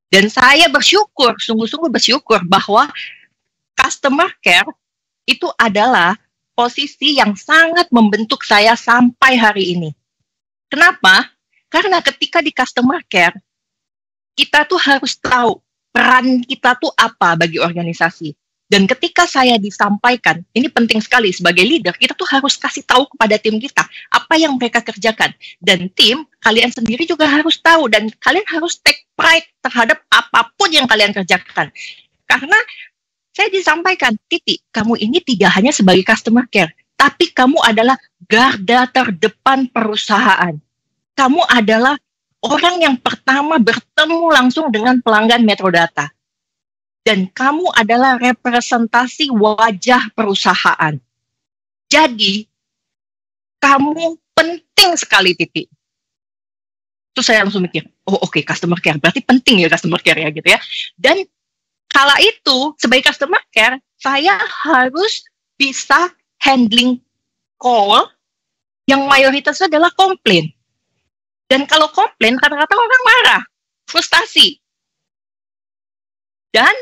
Dan saya bersyukur, sungguh-sungguh bersyukur bahwa customer care itu adalah posisi yang sangat membentuk saya sampai hari ini. Kenapa? Karena ketika di customer care, kita tuh harus tahu peran kita tuh apa bagi organisasi. Dan ketika saya disampaikan, ini penting sekali sebagai leader, kita tuh harus kasih tahu kepada tim kita apa yang mereka kerjakan. Dan tim, kalian sendiri juga harus tahu dan kalian harus take pride terhadap apapun yang kalian kerjakan. Karena saya disampaikan, Titi, kamu ini tidak hanya sebagai customer care, tapi kamu adalah garda terdepan perusahaan. Kamu adalah orang yang pertama bertemu langsung dengan pelanggan Metrodata. Dan kamu adalah representasi wajah perusahaan. Jadi, kamu penting sekali, Titi. Terus saya langsung mikir, oh oke, customer care. Berarti penting ya customer care ya gitu ya. Dan kala itu, sebagai customer care, saya harus bisa handling call yang mayoritas adalah komplain. Dan kalau komplain, kadang-kadang orang marah, frustasi. Dan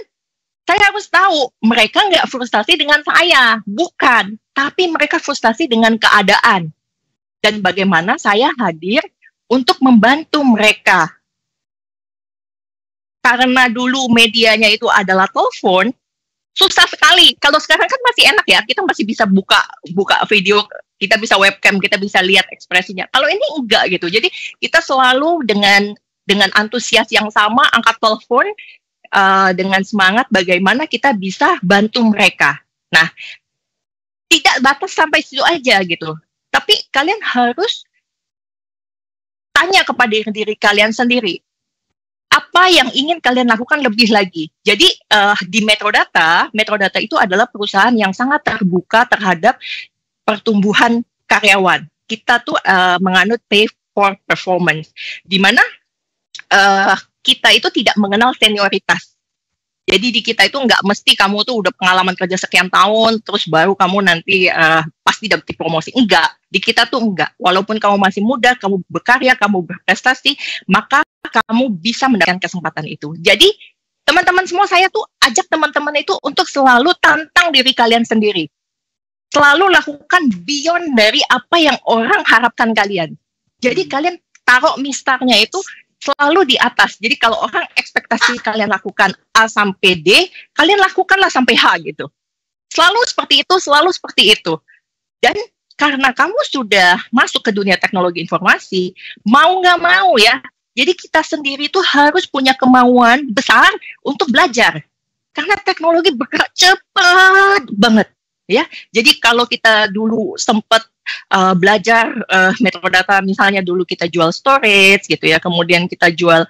saya harus tahu, mereka nggak frustasi dengan saya, bukan. Tapi mereka frustasi dengan keadaan. Dan bagaimana saya hadir untuk membantu mereka. Karena dulu medianya itu adalah telepon, susah sekali. Kalau sekarang kan masih enak ya, kita masih bisa buka video, kita bisa webcam, kita bisa lihat ekspresinya. Kalau ini enggak gitu. Jadi kita selalu dengan antusias yang sama angkat telepon, dengan semangat bagaimana kita bisa bantu mereka. Nah, tidak batas sampai situ aja gitu. Tapi kalian harus tanya kepada diri kalian sendiri. Apa yang ingin kalian lakukan lebih lagi? Jadi di Metrodata itu adalah perusahaan yang sangat terbuka terhadap pertumbuhan karyawan. Kita tuh menganut pay for performance, di mana kita itu tidak mengenal senioritas. Jadi di kita itu nggak mesti kamu tuh udah pengalaman kerja sekian tahun, terus baru kamu nanti pasti dapat promosi. Enggak, di kita tuh enggak. Walaupun kamu masih muda, kamu berkarya, kamu berprestasi, maka kamu bisa mendapatkan kesempatan itu. Jadi teman-teman semua, saya tuh ajak teman-teman itu untuk selalu tantang diri kalian sendiri. Selalu lakukan beyond dari apa yang orang harapkan kalian. Jadi kalian taruh mistarnya itu selalu di atas. Jadi kalau orang ekspektasi kalian lakukan A sampai D, kalian lakukanlah sampai H gitu. Selalu seperti itu. Dan karena kamu sudah masuk ke dunia teknologi informasi, mau nggak mau ya, jadi kita sendiri itu harus punya kemauan besar untuk belajar. Karena teknologi bergerak cepat banget. Ya, jadi kalau kita dulu sempat belajar Metrodata, misalnya dulu kita jual storage gitu ya, kemudian kita jual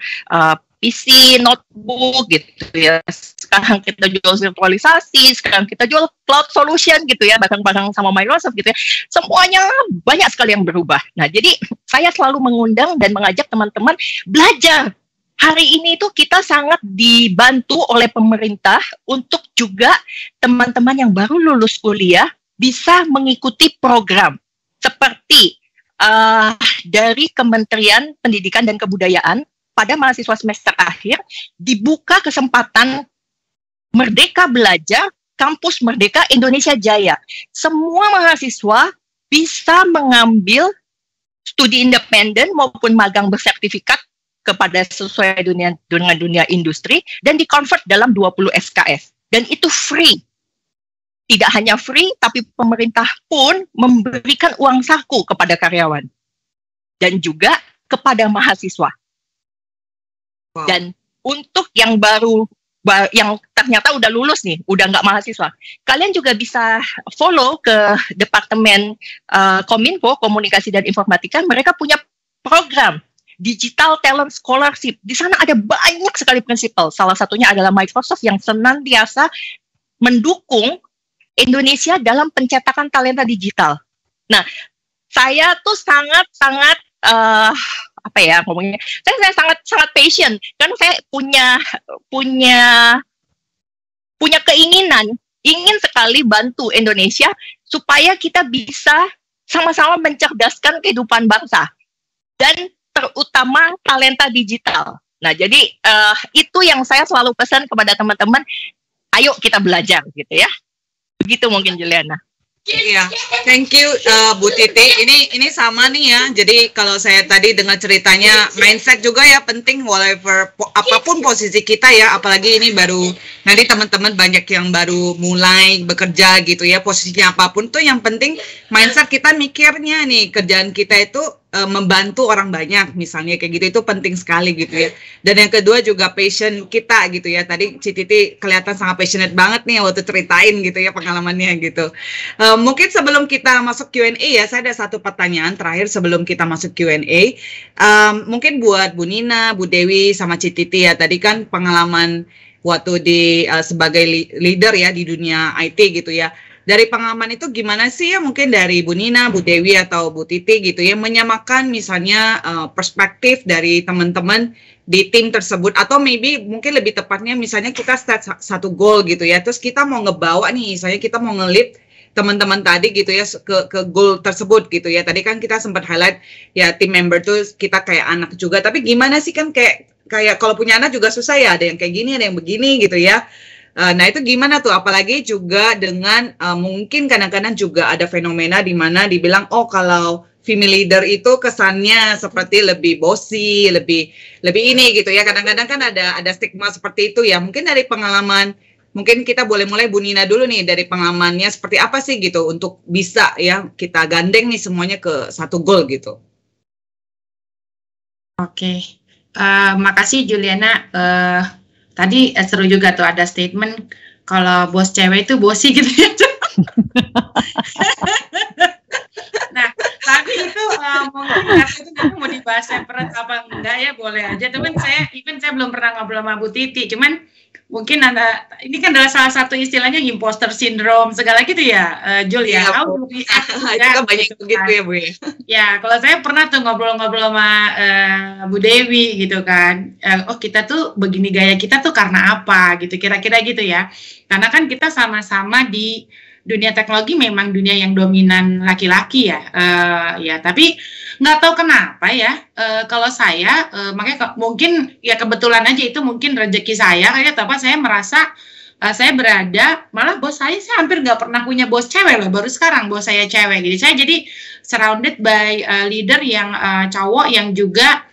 PC, notebook gitu ya, sekarang kita jual virtualisasi, sekarang kita jual cloud solution gitu ya, bareng-bareng sama Microsoft gitu ya, semuanya banyak sekali yang berubah. Nah, jadi saya selalu mengundang dan mengajak teman-teman belajar. Hari ini tuh kita sangat dibantu oleh pemerintah untuk juga teman-teman yang baru lulus kuliah bisa mengikuti program seperti dari Kementerian Pendidikan dan Kebudayaan. Pada mahasiswa semester akhir dibuka kesempatan Merdeka Belajar Kampus Merdeka Indonesia Jaya. Semua mahasiswa bisa mengambil studi independen maupun magang bersertifikat kepada sesuai dengan dunia industri dan di-convert dalam 20 SKS. Dan itu free. Tidak hanya free, tapi pemerintah pun memberikan uang saku kepada karyawan. Dan juga kepada mahasiswa. Wow. Dan untuk yang baru, yang ternyata udah lulus nih, udah nggak mahasiswa, kalian juga bisa follow ke Departemen Kominfo, Komunikasi dan Informatika. Mereka punya program Digital Talent Scholarship. Di sana ada banyak sekali prinsipal. Salah satunya adalah Microsoft yang senantiasa mendukung Indonesia dalam pencetakan talenta digital. Nah, saya tuh sangat-sangat apa ya ngomongnya? Saya sangat passion karena saya punya keinginan, ingin sekali bantu Indonesia supaya kita bisa sama-sama mencerdaskan kehidupan bangsa dan terutama talenta digital. Nah, jadi itu yang saya selalu pesan kepada teman-teman, ayo kita belajar gitu ya. Begitu mungkin Juliana. Iya, thank you Bu Titi. Ini sama nih ya. Jadi kalau saya tadi dengar ceritanya, mindset juga ya penting, whatever apapun posisi kita ya. Apalagi ini baru nanti teman-teman banyak yang baru mulai bekerja gitu ya. Posisinya apapun tuh yang penting mindset kita mikirnya nih kerjaan kita itu membantu orang banyak misalnya kayak gitu, itu penting sekali gitu ya. Dan yang kedua juga passion kita gitu ya. Tadi Ci Titi kelihatan sangat passionate banget nih waktu ceritain gitu ya pengalamannya gitu. Mungkin sebelum kita masuk Q&A ya, saya ada satu pertanyaan terakhir sebelum kita masuk Q&A. Mungkin buat Bu Nina, Bu Dewi sama Ci Titi ya, tadi kan pengalaman waktu sebagai leader ya di dunia IT gitu ya. Dari pengalaman itu gimana sih ya, mungkin dari Bu Nina, Bu Dewi atau Bu Titi gitu ya, menyamakan misalnya perspektif dari teman-teman di tim tersebut, atau maybe mungkin lebih tepatnya misalnya kita start satu goal gitu ya, terus kita mau ngebawa nih, misalnya kita mau nge-lead teman-teman tadi gitu ya ke goal tersebut gitu ya. Tadi kan kita sempat highlight ya tim member tuh kita kayak anak juga, tapi gimana sih kan kayak kalau punya anak juga susah ya, ada yang kayak gini, ada yang begini gitu ya. Nah itu gimana tuh, apalagi juga dengan mungkin kadang-kadang juga ada fenomena di mana dibilang kalau female leader itu kesannya seperti lebih bossy, lebih ini gitu ya. Kadang-kadang kan ada stigma seperti itu ya. Mungkin dari pengalaman, mungkin kita boleh mulai Bu Nina dulu nih, dari pengalamannya seperti apa sih gitu untuk bisa ya kita gandeng nih semuanya ke satu goal gitu. Oke, makasih Juliana. Tadi seru juga tuh ada statement kalau bos cewek itu bossy gitu ya. Nah, tapi itu mungkin karena itu nanti mau dibahas separate apa enggak ya, boleh aja. Tapi saya belum pernah ngobrol sama Bu Titi. Cuman mungkin ini kan adalah salah satu istilahnya imposter syndrome segala gitu ya, Jul ya. Itu kan banyak begitu ya Bu. Ya, kalau saya pernah tuh ngobrol-ngobrol sama Bu Dewi gitu kan. Kita tuh begini gaya kita tuh karena apa gitu, kira-kira gitu ya. Karena kan kita sama-sama di dunia teknologi memang dunia yang dominan laki-laki ya. Tapi nggak tahu kenapa ya, kalau saya makanya mungkin ya kebetulan aja itu mungkin rezeki saya kayak apa, saya merasa saya berada, malah bos saya hampir nggak pernah punya bos cewek loh, baru sekarang bos saya cewek. Jadi saya jadi surrounded by leader yang cowok yang juga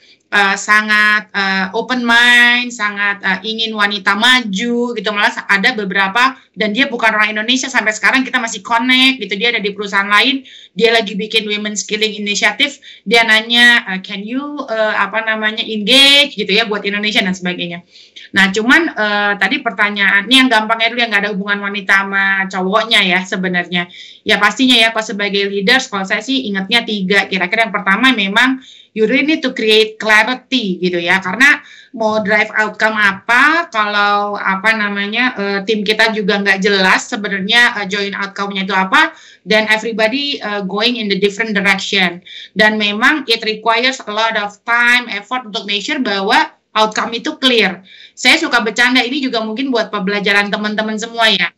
sangat open mind, sangat ingin wanita maju gitu. Malah ada beberapa, dan dia bukan orang Indonesia, sampai sekarang kita masih connect gitu. Dia ada di perusahaan lain, dia lagi bikin women skilling initiative, dia nanya can you engage gitu ya buat Indonesia dan sebagainya. Nah cuman tadi pertanyaannya yang gampangnya dulu, yang nggak ada hubungan wanita sama cowoknya ya sebenarnya. Ya pastinya ya, kalau sebagai leaders, kalau saya sih ingatnya 3 kira-kira. Yang pertama memang you really need to create clarity gitu ya, karena mau drive outcome apa kalau tim kita juga nggak jelas sebenarnya joint outcome-nya itu apa, dan everybody going in the different direction, dan memang it requires a lot of time, effort untuk make sure bahwa outcome itu clear. Saya suka bercanda, ini juga mungkin buat pembelajaran teman-teman semua ya,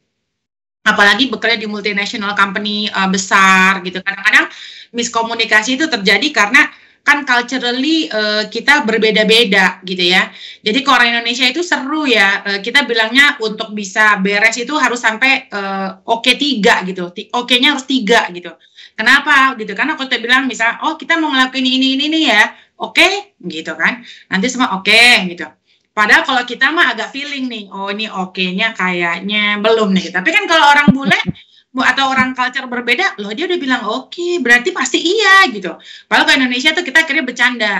apalagi bekerja di multinational company besar gitu. Kadang-kadang miskomunikasi itu terjadi karena kan culturally kita berbeda-beda gitu ya. Jadi kalau orang Indonesia itu seru ya, kita bilangnya untuk bisa beres itu harus sampai oke 3 gitu. Oke-nya harus 3 gitu. Kenapa gitu? Karena kalau kita bilang misalnya, kita mau ngelakuin ini ya, oke gitu kan. Nanti semua oke gitu. Padahal kalau kita mah agak feeling nih, ini oke-nya kayaknya belum nih. Tapi kan kalau orang bule atau orang culture berbeda, loh dia udah bilang oke, berarti pasti iya gitu. Padahal kalau Indonesia tuh kita akhirnya bercanda,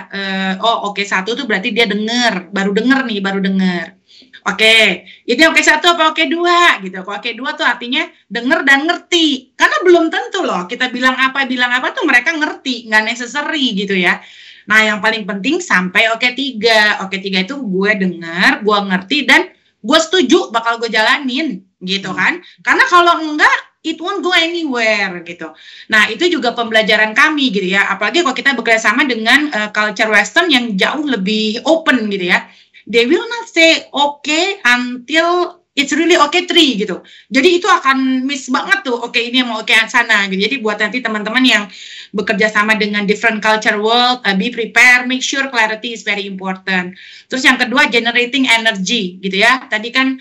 oke 1 tuh berarti dia baru denger. Oke, ini oke 1 apa oke 2 gitu. Kalau oke 2 tuh artinya denger dan ngerti. Karena belum tentu loh kita bilang apa tuh mereka ngerti, nggak necessary gitu ya. Nah yang paling penting sampai oke 3. Oke 3 itu gue denger, gue ngerti, dan gue setuju bakal gue jalanin gitu kan. Karena kalau enggak, it won't go anywhere gitu. Nah itu juga pembelajaran kami gitu ya. Apalagi kalau kita bekerja sama dengan culture Western yang jauh lebih open gitu ya. They will not say okay until it's really okay 3 gitu. Jadi itu akan miss banget tuh, oke ini mau oke sana gitu. Jadi buat nanti teman-teman yang bekerja sama dengan different culture world, be prepared, make sure clarity is very important. Terus yang kedua, generating energy gitu ya. Tadi kan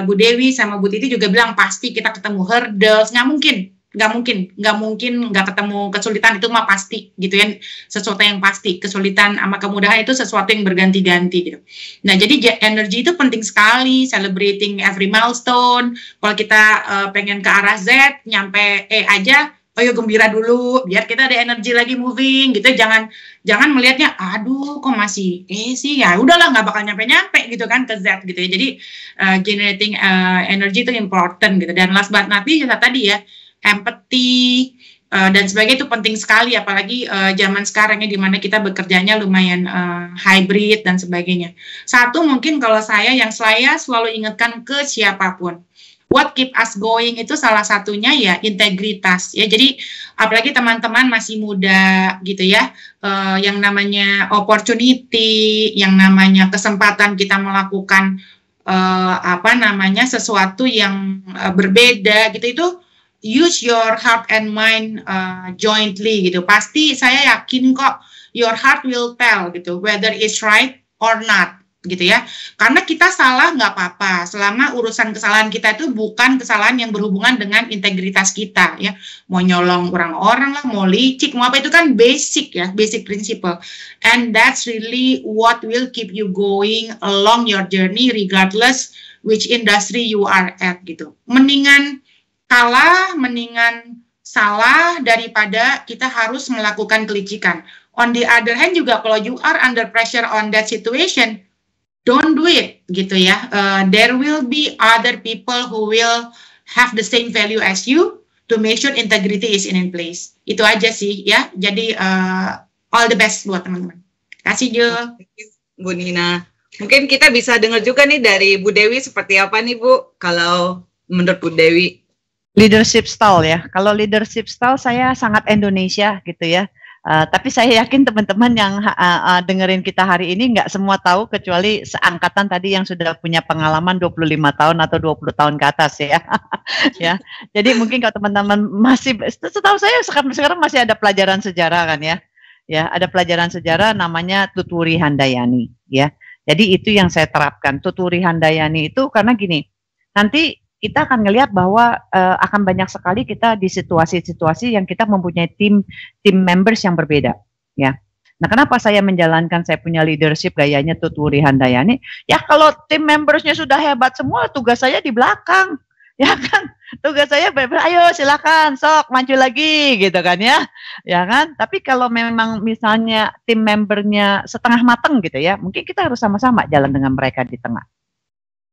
Bu Dewi sama Bu Titi juga bilang pasti kita ketemu hurdles, nggak mungkin nggak ketemu kesulitan, itu mah pasti gitu ya, sesuatu yang pasti. Kesulitan sama kemudahan itu sesuatu yang berganti-ganti gitu. Nah jadi energi itu penting sekali, celebrating every milestone. Kalau kita pengen ke arah Z, nyampe aja, gembira dulu biar kita ada energi lagi moving gitu. Jangan melihatnya aduh kok masih sih, ya udahlah nggak bakal nyampe gitu kan ke Z gitu ya. Jadi generating energy itu important gitu. Dan last but not least tadi ya, empathy, dan sebagainya itu penting sekali, apalagi zaman sekarang ya, di mana kita bekerjanya lumayan hybrid dan sebagainya. Satu mungkin kalau saya selalu ingatkan ke siapapun, what keep us going itu salah satunya ya integritas ya. Jadi apalagi teman-teman masih muda gitu ya, yang namanya opportunity, yang namanya kesempatan kita melakukan sesuatu yang berbeda gitu, itu use your heart and mind jointly gitu. Pasti saya yakin kok your heart will tell gitu whether it's right or not gitu ya. Karena kita salah nggak apa-apa selama urusan kesalahan kita itu bukan kesalahan yang berhubungan dengan integritas kita ya. Mau nyolong orang-orang lah, mau licik, mau apa, itu kan basic ya, basic principle. And that's really what will keep you going along your journey regardless which industry you are at gitu. Mendingan salah daripada kita harus melakukan kelicikan. On the other hand juga kalau you are under pressure on that situation, don't do it gitu ya. There will be other people who will have the same value as you to make sure integrity is in place. Itu aja sih ya. Jadi all the best buat teman-teman. Kasih Jo. Bu Nina. Mungkin kita bisa dengar juga nih dari Bu Dewi seperti apa nih Bu, kalau menurut Bu Dewi. Leadership style ya. Kalau leadership style saya sangat Indonesia gitu ya. Tapi saya yakin teman-teman yang dengerin kita hari ini nggak semua tahu, kecuali seangkatan tadi yang sudah punya pengalaman 25 tahun atau 20 tahun ke atas ya. Ya. Jadi mungkin kalau teman-teman masih, setahu saya sekarang masih ada pelajaran sejarah kan ya. Ya, ada pelajaran sejarah namanya Tuturi Handayani ya. Jadi itu yang saya terapkan. Tuturi Handayani itu karena gini, nanti kita akan melihat bahwa akan banyak sekali kita di situasi-situasi yang kita mempunyai tim members yang berbeda, ya. Nah, kenapa saya menjalankan, saya punya leadership gayanya Tuturi Handayani? Ya, kalau tim membersnya sudah hebat semua, tugas saya di belakang, ya kan? Tugas saya, ayo silakan, sok maju lagi, gitu kan ya, ya kan? Tapi kalau memang misalnya tim membernya setengah mateng gitu ya, mungkin kita harus sama-sama jalan dengan mereka di tengah,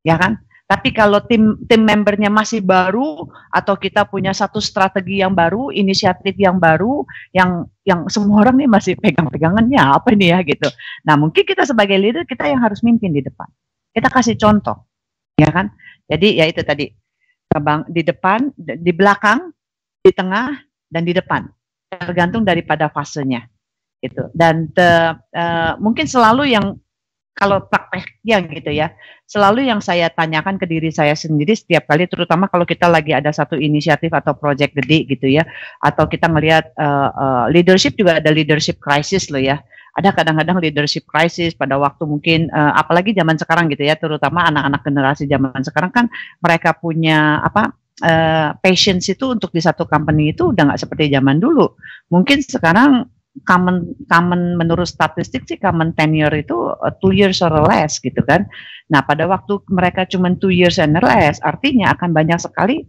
ya kan? Tapi kalau tim membernya masih baru atau kita punya satu strategi yang baru, inisiatif yang baru, yang semua orang nih masih pegang-pegangannya apa ini ya gitu. Nah, mungkin kita sebagai leader kita yang harus mimpin di depan. Kita kasih contoh, ya kan? Jadi ya itu tadi, di depan, di belakang, di tengah, dan di depan. Tergantung daripada fasenya, gitu. Dan mungkin selalu yang kalau prakteknya gitu ya, selalu yang saya tanyakan ke diri saya sendiri setiap kali, terutama kalau kita lagi ada satu inisiatif atau project gede gitu ya, atau kita melihat leadership juga ada leadership crisis loh ya. Ada kadang-kadang leadership crisis pada waktu mungkin, apalagi zaman sekarang gitu ya, terutama anak-anak generasi zaman sekarang kan mereka punya patience itu untuk di satu company itu udah nggak seperti zaman dulu. Mungkin sekarang common menurut statistik sih common tenure itu 2 years or less gitu kan. Nah, pada waktu mereka cuma 2 years and less, artinya akan banyak sekali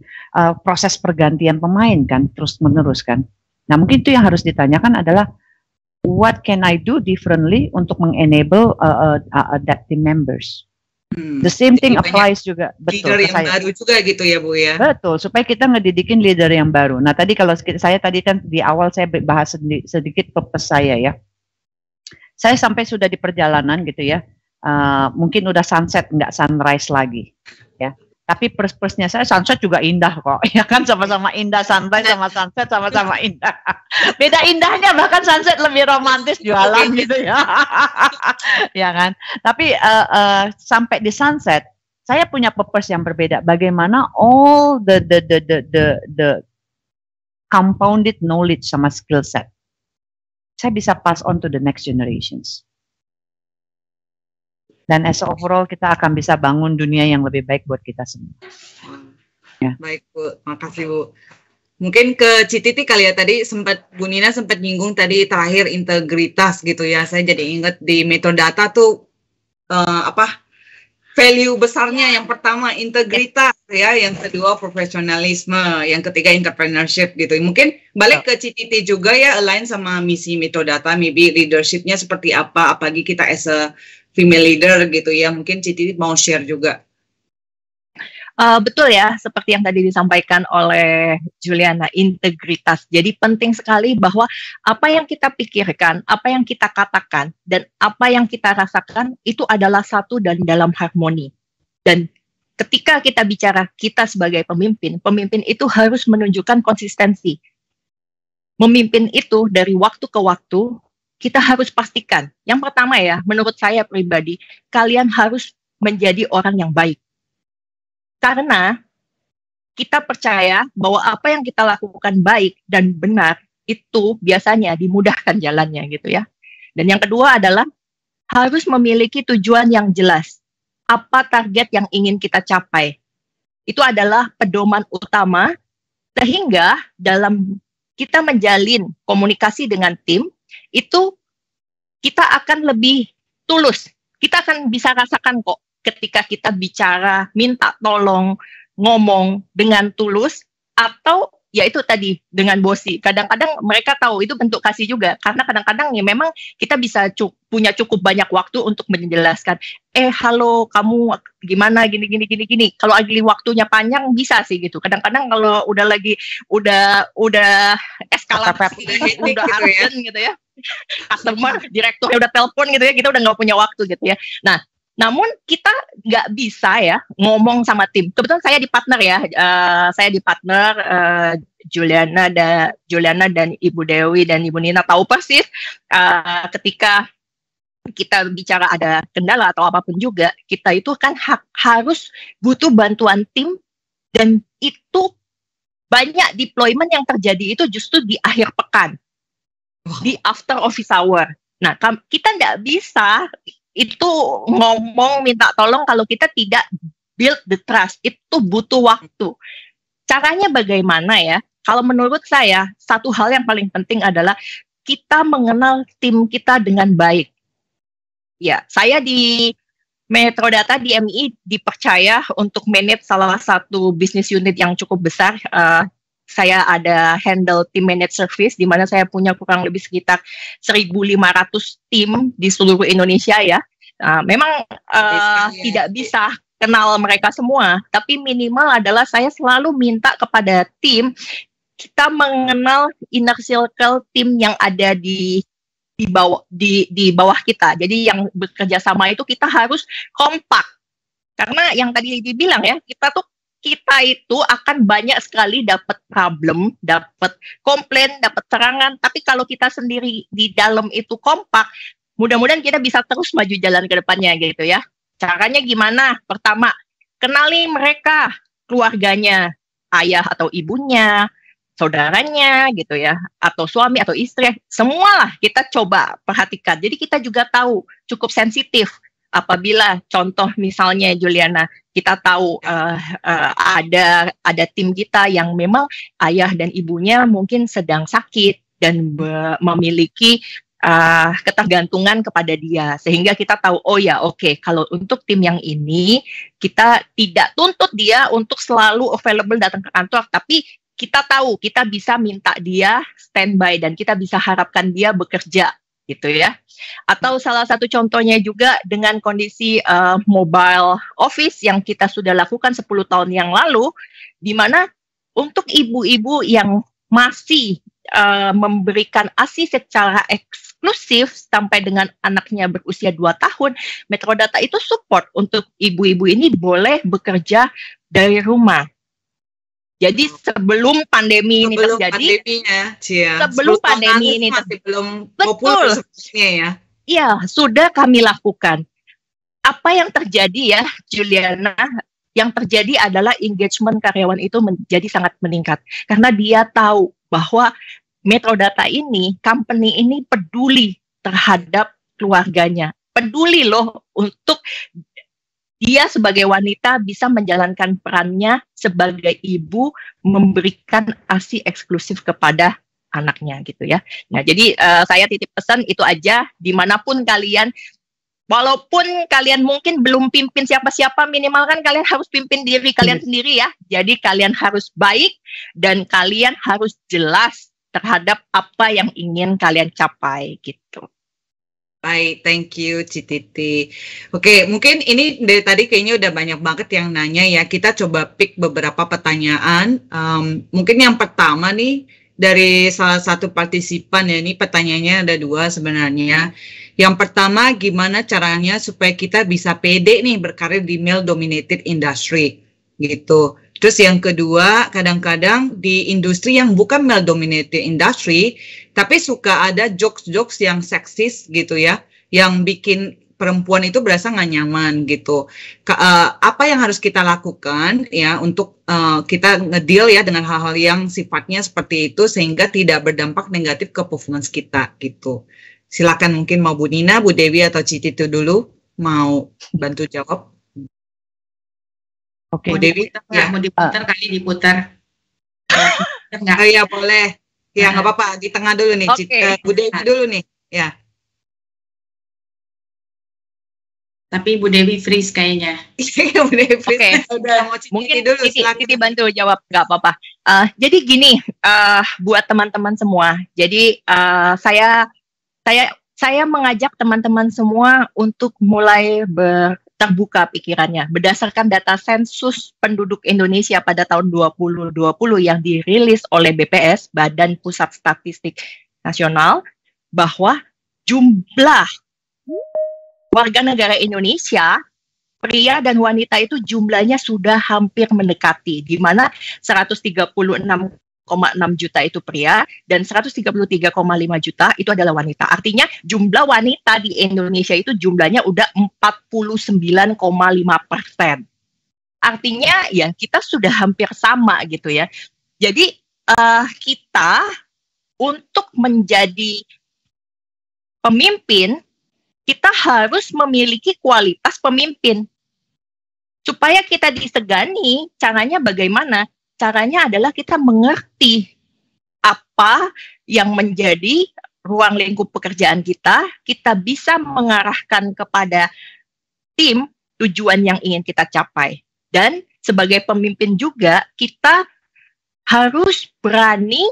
proses pergantian pemain kan, terus menerus kan. Nah, mungkin itu yang harus ditanyakan adalah what can I do differently untuk mengenable that team members. The same thing applies juga, betul. Leader yang baru juga gitu ya Bu ya. Betul, supaya kita ngedidikin leader yang baru. Nah, tadi kalau saya tadi kan di awal saya bahas sedikit purpose saya ya. Saya sampai sudah di perjalanan gitu ya, mungkin udah sunset nggak sunrise lagi ya. Tapi purpose-nya saya sunset juga indah kok, ya kan, sama-sama indah, sunrise sama sunset sama-sama indah. Beda indahnya, bahkan sunset lebih romantis jualan gitu ya, ya kan. Tapi sampai di sunset, saya punya purpose yang berbeda. Bagaimana all the compounded knowledge sama skill set saya bisa pass on to the next generations. Dan as overall kita akan bisa bangun dunia yang lebih baik buat kita semua. Ya. Baik Bu, makasih Bu. Mungkin ke Cititi kali ya, tadi Bu Nina sempat nyinggung tadi terakhir integritas gitu ya. Saya jadi ingat di metodata tuh value besarnya yang pertama integritas ya, yang kedua profesionalisme, yang ketiga entrepreneurship gitu. Mungkin balik ke Cititi juga ya, align sama misi metodata, maybe leadershipnya seperti apa, apalagi kita as a female leader gitu ya, mungkin Citi mau share juga. Betul ya, seperti yang tadi disampaikan oleh Juliana, integritas. Jadi penting sekali bahwa apa yang kita pikirkan, apa yang kita katakan, dan apa yang kita rasakan itu adalah satu dan dalam harmoni. Dan ketika kita bicara kita sebagai pemimpin, pemimpin itu harus menunjukkan konsistensi. Memimpin itu dari waktu ke waktu, kita harus pastikan. Yang pertama ya, menurut saya pribadi, kalian harus menjadi orang yang baik. Karena kita percaya bahwa apa yang kita lakukan baik dan benar itu biasanya dimudahkan jalannya gitu ya. Dan yang kedua adalah harus memiliki tujuan yang jelas. Apa target yang ingin kita capai? Itu adalah pedoman utama sehingga dalam kita menjalin komunikasi dengan tim itu kita akan lebih tulus. Kita akan bisa rasakan kok ketika kita bicara, minta tolong, ngomong dengan tulus, atau ya itu tadi dengan bosi. Kadang-kadang mereka tahu itu bentuk kasih juga, karena kadang-kadang ya memang kita bisa punya cukup banyak waktu untuk menjelaskan. Halo, kamu gimana gini. Kalau lagi waktunya panjang bisa sih gitu. Kadang-kadang kalau udah eskalasi, udah urgent gitu ya. Customer, direkturnya udah telepon gitu ya, kita udah nggak punya waktu gitu ya. Nah, namun kita nggak bisa ya ngomong sama tim. Kebetulan saya di partner ya, Juliana dan Ibu Dewi dan Ibu Nina tahu persis ketika kita bicara ada kendala atau apapun juga, kita itu kan harus butuh bantuan tim, dan itu banyak deployment yang terjadi itu justru di akhir pekan, di after office hour. Nah, kita nggak bisa itu ngomong minta tolong kalau kita tidak build the trust. Itu butuh waktu. Caranya bagaimana ya? Kalau menurut saya, satu hal yang paling penting adalah kita mengenal tim kita dengan baik. Ya, saya di Metrodata di MI dipercaya untuk manage salah satu business unit yang cukup besar. Saya ada handle team managed service, di mana saya punya kurang lebih sekitar 1.500 tim di seluruh Indonesia ya. Memang tidak bisa kenal mereka semua, tapi minimal adalah saya selalu minta kepada tim, kita mengenal inner circle tim yang ada di bawah kita. Jadi yang bekerja sama itu kita harus kompak. Karena yang tadi dibilang ya, kita itu akan banyak sekali dapat problem, dapat komplain, dapat serangan. Tapi kalau kita sendiri di dalam itu kompak, mudah-mudahan kita bisa terus maju jalan ke depannya gitu ya. Caranya gimana? Pertama, kenali mereka, keluarganya, ayah atau ibunya, saudaranya gitu ya, atau suami atau istri, semualah kita coba perhatikan. Jadi kita juga tahu cukup sensitif. Apabila contoh misalnya Juliana, kita tahu ada tim kita yang memang ayah dan ibunya mungkin sedang sakit dan memiliki ketergantungan kepada dia, sehingga kita tahu kalau untuk tim yang ini kita tidak tuntut dia untuk selalu available datang ke kantor, tapi kita tahu kita bisa minta dia standby dan kita bisa harapkan dia bekerja gitu ya. Atau salah satu contohnya juga dengan kondisi mobile office yang kita sudah lakukan 10 tahun yang lalu, di mana untuk ibu-ibu yang masih memberikan ASI secara eksklusif sampai dengan anaknya berusia 2 tahun, Metrodata itu support untuk ibu-ibu ini boleh bekerja dari rumah. Jadi sebelum pandemi ini terjadi, sebelum pandemi ini belum betul ya. Iya, sudah kami lakukan. Apa yang terjadi ya, Juliana? Yang terjadi adalah engagement karyawan itu menjadi sangat meningkat karena dia tahu bahwa Metrodata ini, company ini peduli terhadap keluarganya, peduli loh untuk dia sebagai wanita bisa menjalankan perannya sebagai ibu, memberikan ASI eksklusif kepada anaknya gitu ya. Nah, jadi saya titip pesan itu aja, dimanapun kalian, walaupun kalian mungkin belum pimpin siapa-siapa, minimal kan kalian harus pimpin diri kalian sendiri ya. Jadi kalian harus baik dan kalian harus jelas terhadap apa yang ingin kalian capai gitu. Baik, thank you Cititi. Oke, mungkin ini dari tadi kayaknya udah banyak banget yang nanya ya. Kita coba pick beberapa pertanyaan. Mungkin yang pertama nih dari salah satu partisipan ya. Ini pertanyaannya ada 2 sebenarnya. Yang pertama, gimana caranya supaya kita bisa pede nih berkarir di male-dominated industry gitu. Terus yang kedua, kadang-kadang di industri yang bukan male-dominated industry, tapi suka ada jokes-jokes yang seksis gitu ya, yang bikin perempuan itu berasa nggak nyaman gitu. Apa yang harus kita lakukan ya untuk kita ngedeal ya dengan hal-hal yang sifatnya seperti itu sehingga tidak berdampak negatif ke performance kita gitu. Silakan mungkin mau Bu Nina, Bu Dewi atau Cititi dulu mau bantu jawab. Oke. Bu Dewi, ya, mau diputar kali diputar. Ya boleh. Ya nggak apa-apa, di tengah dulu nih. Bu Dewi dulu nih. Ya. Tapi Bu Dewi freeze kayaknya. Bu Dewi freeze. Udah mau mungkin dulu. Titi bantu jawab, nggak apa-apa. Jadi gini, buat teman-teman semua. Jadi saya mengajak teman-teman semua untuk mulai terbuka pikirannya. Berdasarkan data sensus penduduk Indonesia pada tahun 2020 yang dirilis oleh BPS, Badan Pusat Statistik Nasional, bahwa jumlah warga negara Indonesia, pria dan wanita itu jumlahnya sudah hampir mendekati, di mana 136,6 juta itu pria dan 133,5 juta itu adalah wanita. Artinya jumlah wanita di Indonesia itu jumlahnya udah 49,5%. Artinya ya kita sudah hampir sama gitu ya. Jadi kita untuk menjadi pemimpin, kita harus memiliki kualitas pemimpin. Supaya kita disegani, caranya bagaimana? Caranya adalah kita mengerti apa yang menjadi ruang lingkup pekerjaan kita bisa mengarahkan kepada tim tujuan yang ingin kita capai. Dan sebagai pemimpin juga, kita harus berani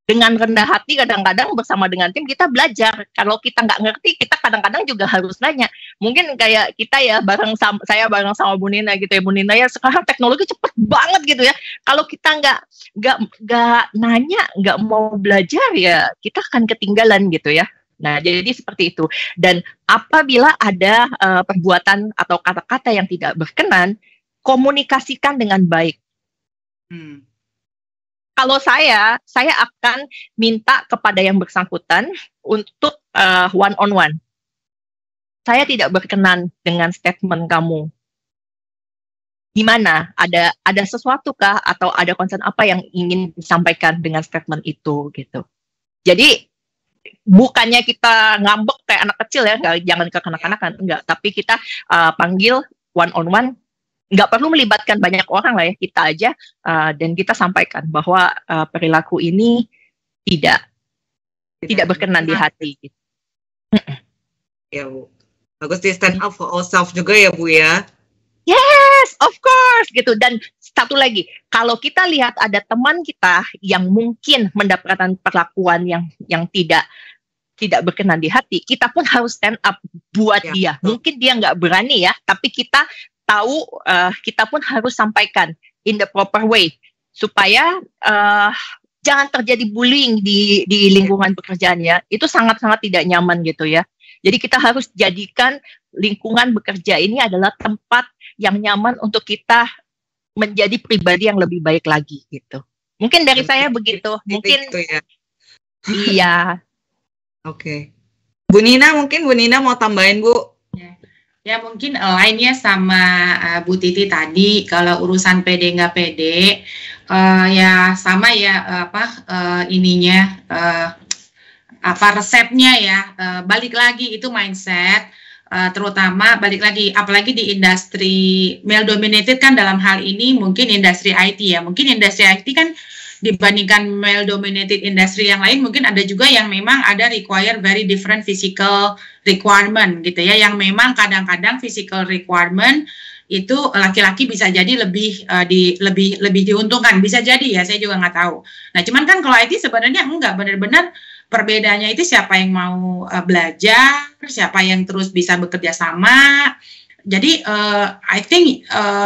dengan rendah hati kadang-kadang bersama dengan tim kita belajar. Kalau kita nggak ngerti, kita kadang-kadang juga harus nanya. Mungkin kayak kita ya saya bareng sama Bu Nina gitu ya, Bu Nina ya sekarang teknologi cepet banget gitu ya. Kalau kita nggak nanya, nggak mau belajar ya kita akan ketinggalan gitu ya. Nah jadi seperti itu. Dan apabila ada perbuatan atau kata-kata yang tidak berkenan, komunikasikan dengan baik. Kalau saya akan minta kepada yang bersangkutan untuk one on one. Saya tidak berkenan dengan statement kamu. Gimana? Ada sesuatu kah atau ada concern apa yang ingin disampaikan dengan statement itu gitu. Jadi bukannya kita ngambek kayak anak kecil ya, jangan ke kanak-kanakan, enggak. Tapi kita panggil one on one. Nggak perlu melibatkan banyak orang lah ya, kita aja dan kita sampaikan bahwa perilaku ini tidak berkenan di hati. Ya Bu, bagus di stand up for ourselves juga ya Bu ya. Yes, of course gitu. Dan satu lagi, kalau kita lihat ada teman kita yang mungkin mendapatkan perlakuan yang tidak berkenan di hati, kita pun harus stand up buat dia. Mungkin dia nggak berani ya, tapi kita tahu kita pun harus sampaikan in the proper way supaya jangan terjadi bullying di lingkungan pekerjaan ya. Itu sangat-sangat tidak nyaman gitu ya. Jadi kita harus jadikan lingkungan bekerja ini adalah tempat yang nyaman untuk kita menjadi pribadi yang lebih baik lagi gitu. Mungkin dari saya begitu. Mungkin itu ya. Iya. Oke. Bu Nina mau tambahin Bu? Ya mungkin lainnya sama Bu Titi tadi, kalau urusan pede nggak pede, ya sama ya resepnya ya, balik lagi itu mindset, terutama balik lagi, apalagi di industri male dominated kan dalam hal ini mungkin industri IT ya, mungkin industri IT kan dibandingkan male dominated industry yang lain mungkin ada juga yang memang ada require very different physical requirement gitu ya, yang memang kadang-kadang physical requirement itu laki-laki bisa jadi lebih diuntungkan, bisa jadi ya, saya juga nggak tahu. Nah cuman kan kalau IT sebenarnya enggak, benar-benar perbedaannya itu siapa yang mau belajar, siapa yang terus bisa bekerja sama. Jadi I think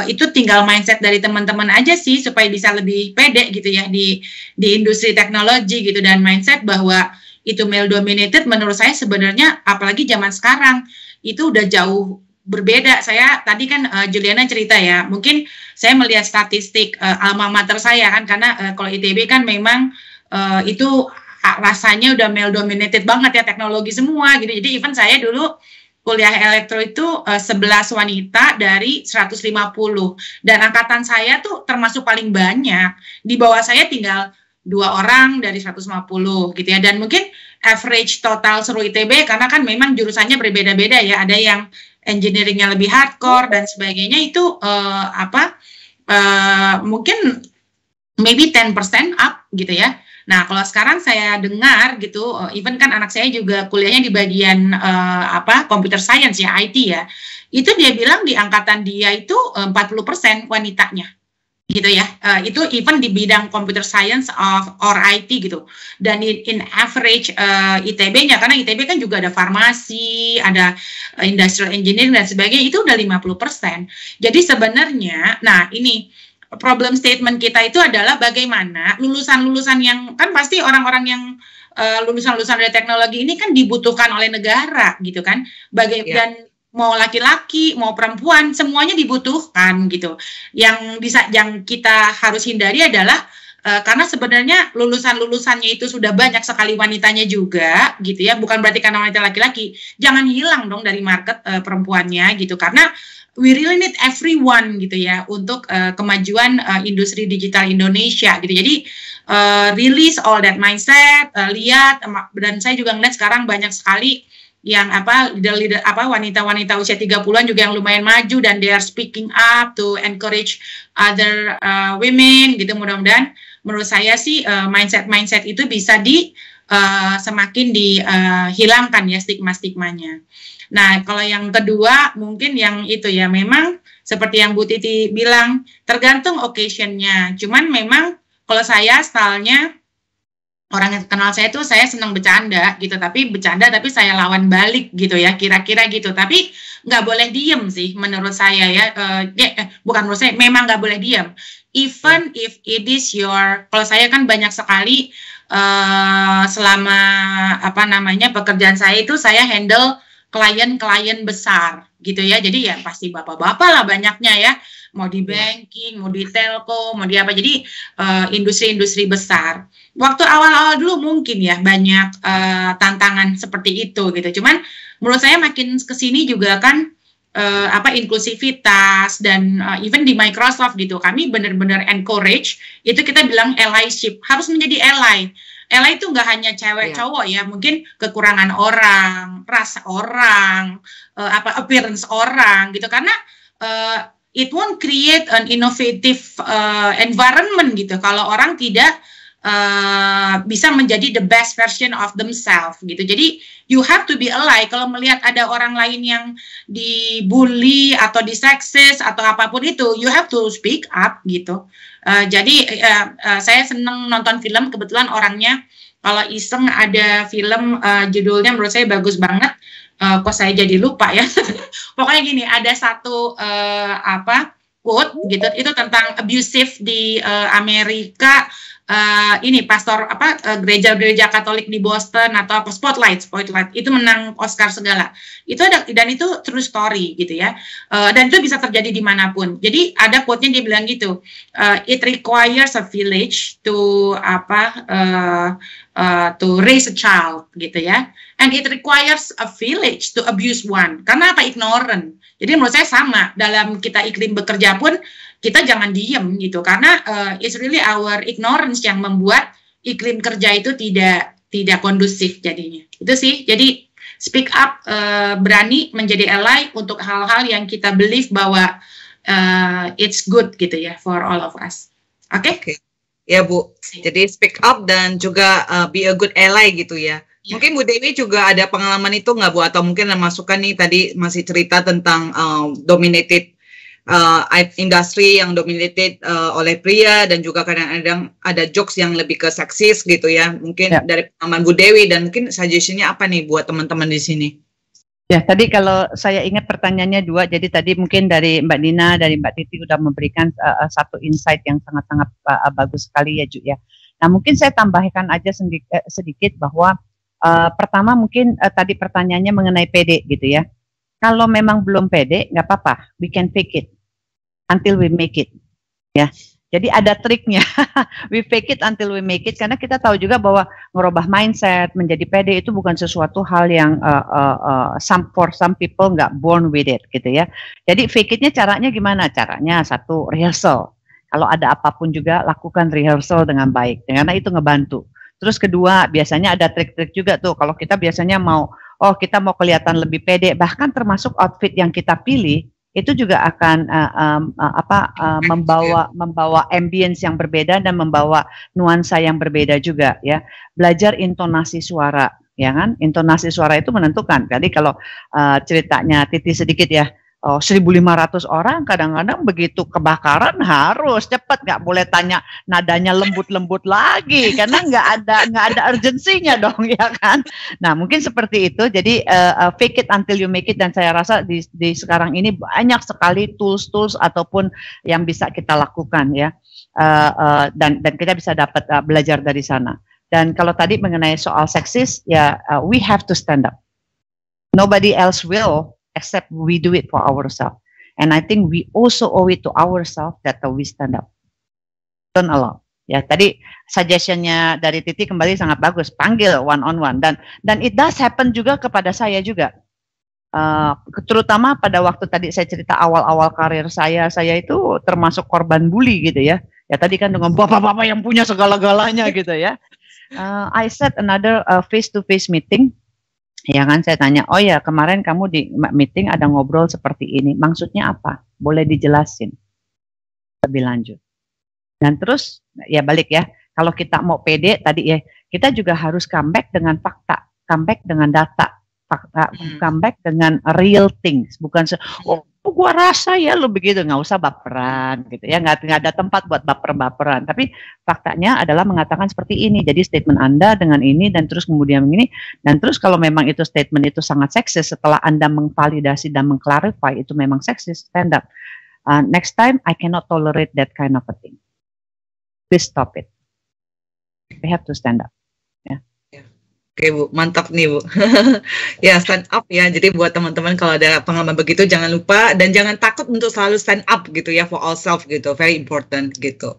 itu tinggal mindset dari teman-teman aja sih supaya bisa lebih pede gitu ya di industri teknologi gitu, dan mindset bahwa itu male dominated menurut saya sebenarnya apalagi zaman sekarang itu udah jauh berbeda. Saya tadi kan Juliana cerita ya, mungkin saya melihat statistik alma mater saya kan, karena kalau ITB kan memang itu rasanya udah male dominated banget ya, teknologi semua gitu. Jadi even saya dulu kuliah elektro itu 11 wanita dari 150, dan angkatan saya tuh termasuk paling banyak. Di bawah saya tinggal 2 orang dari 150 gitu ya. Dan mungkin average total seluruh ITB karena kan memang jurusannya berbeda-beda ya. Ada yang engineering-nya lebih hardcore dan sebagainya, itu mungkin maybe 10% up gitu ya. Nah, kalau sekarang saya dengar gitu, even kan anak saya juga kuliahnya di bagian computer science ya, IT ya. Itu dia bilang di angkatan dia itu 40% wanitanya. Gitu ya, itu even di bidang computer science or IT gitu. Dan in average ITB-nya, karena ITB kan juga ada farmasi, ada industrial engineering dan sebagainya, itu udah 50%. Jadi sebenarnya, nah ini problem statement kita itu adalah bagaimana lulusan-lulusan yang, kan pasti orang-orang yang lulusan-lulusan dari teknologi ini kan dibutuhkan oleh negara gitu kan, dan mau laki-laki mau perempuan semuanya dibutuhkan gitu. Yang kita harus hindari adalah karena sebenarnya lulusan-lulusannya itu sudah banyak sekali wanitanya juga gitu ya, bukan berarti karena wanita laki-laki, jangan hilang dong dari market perempuannya gitu, karena we really need everyone gitu ya untuk kemajuan industri digital Indonesia gitu. Jadi release all that mindset, lihat, dan saya juga ngeliat sekarang banyak sekali yang leader wanita-wanita usia 30-an juga yang lumayan maju, dan they are speaking up to encourage other women gitu. Mudah-mudahan menurut saya sih mindset itu bisa semakin dihilangkan ya stigma-stigmanya. Nah, kalau yang kedua mungkin yang itu ya, memang seperti yang Bu Titi bilang, tergantung occasion-nya. Cuman memang kalau saya stylenya, orang yang kenal saya tuh saya senang bercanda gitu, tapi saya lawan balik gitu ya, kira-kira gitu. Tapi nggak boleh diem sih menurut saya ya, bukan menurut saya, memang nggak boleh diem. Even if it is kalau saya kan banyak sekali selama pekerjaan saya itu saya handle klien-klien besar gitu ya, jadi ya pasti bapak-bapak lah banyaknya ya, mau di banking, mau di telco, mau di apa, jadi industri-industri besar. Waktu awal-awal dulu mungkin ya banyak tantangan seperti itu gitu, cuman menurut saya makin kesini juga kan inklusivitas, dan even di Microsoft gitu, kami benar-benar encourage, itu kita bilang allyship, harus menjadi ally. Ally itu nggak hanya cewek cowok ya, mungkin kekurangan orang, ras orang, appearance orang gitu, karena it won't create an innovative environment gitu kalau orang tidak bisa menjadi the best version of themselves gitu. Jadi you have to be ally. Kalau melihat ada orang lain yang dibully atau diseksis atau apapun itu, you have to speak up gitu. Jadi saya seneng nonton film, kebetulan orangnya kalau iseng ada film judulnya menurut saya bagus banget, kok saya jadi lupa ya. Pokoknya gini, ada satu quote gitu, itu tentang abusive di Amerika. Ini pastor gereja-gereja Katolik di Boston atau Spotlight itu menang Oscar segala. Itu ada, dan itu true story gitu ya. Dan itu bisa terjadi dimanapun. Jadi ada quote-nya dia bilang gitu, it requires a village to raise a child gitu ya. And it requires a village to abuse one. Karena ignorant. Jadi menurut saya sama, dalam kita iklim bekerja pun kita jangan diem gitu, karena it's really our ignorance yang membuat iklim kerja itu tidak kondusif jadinya. Itu sih, jadi speak up, berani menjadi ally untuk hal-hal yang kita believe bahwa it's good gitu ya for all of us. Oke? Okay. Ya Bu, jadi speak up dan juga be a good ally gitu ya. Mungkin Bu Dewi juga ada pengalaman itu nggak Bu, atau mungkin masukan nih, tadi masih cerita tentang dominated industri yang dominated oleh pria, dan juga kadang-kadang ada jokes yang lebih ke seksis gitu ya. Mungkin dari pengalaman Bu Dewi, dan mungkin suggestion-nya apa nih buat teman-teman di sini? Ya, tadi kalau saya ingat pertanyaannya 2, jadi tadi mungkin dari Mbak Nina, dari Mbak Titi udah memberikan satu insight yang sangat-sangat bagus sekali ya, Ju ya. Nah, mungkin saya tambahkan aja sedikit bahwa pertama mungkin tadi pertanyaannya mengenai PD gitu ya. Kalau memang belum pede, nggak apa-apa, we can fake it until we make it, ya. Jadi ada triknya, we fake it until we make it, karena kita tahu juga bahwa merubah mindset, menjadi pede itu bukan sesuatu hal yang for some people nggak born with it, gitu ya. Jadi fake it-nya caranya gimana? Caranya satu, rehearsal. Kalau ada apapun juga lakukan rehearsal dengan baik, karena itu ngebantu. Terus kedua, biasanya ada trik-trik juga tuh, kalau kita biasanya kita mau kelihatan lebih pede, bahkan termasuk outfit yang kita pilih, itu juga akan membawa ambience yang berbeda dan membawa nuansa yang berbeda juga ya. Belajar intonasi suara, ya kan? Intonasi suara itu menentukan. Jadi kalau ceritanya Titi sedikit ya, 1.500 orang kadang-kadang begitu kebakaran harus cepat, nggak boleh tanya nadanya lembut-lembut lagi karena nggak ada urgensinya dong ya kan. Nah mungkin seperti itu, jadi fake it until you make it, dan saya rasa di sekarang ini banyak sekali tools ataupun yang bisa kita lakukan ya, dan kita bisa dapat belajar dari sana. Dan kalau tadi mengenai soal seksis ya, we have to stand up, nobody else will except we do it for ourselves. And I think we also owe it to ourselves that we stand up. Don't allow. Ya, tadi suggestionnya dari Titi kembali sangat bagus. Panggil one on one, dan it does happen juga kepada saya juga. Terutama pada waktu tadi saya cerita awal-awal karir saya itu termasuk korban bully gitu ya. Ya tadi kan dengan bapak-bapak yang punya segala-galanya gitu ya. I set another face-to-face meeting. Ya kan, saya tanya, oh ya kemarin kamu di meeting ada ngobrol seperti ini, maksudnya apa? Boleh dijelasin lebih lanjut. Dan terus ya balik ya, kalau kita mau pede tadi ya, kita juga harus comeback dengan fakta, comeback dengan data, fakta, comeback dengan real things, bukan gua rasa ya lo begitu, nggak usah baperan gitu ya, nggak ada tempat buat baperan, tapi faktanya adalah mengatakan seperti ini. Jadi statement Anda dengan ini dan terus kemudian begini, dan terus kalau memang itu statement itu sangat seksis, setelah Anda mengvalidasi dan mengklarify itu memang seksis, stand up. Next time I cannot tolerate that kind of a thing. Please stop it. We have to stand up. Ya. Oke Bu, mantap nih Bu. Ya stand up ya, jadi buat teman-teman kalau ada pengalaman begitu jangan lupa dan jangan takut untuk selalu stand up gitu ya, for ourselves gitu, very important gitu.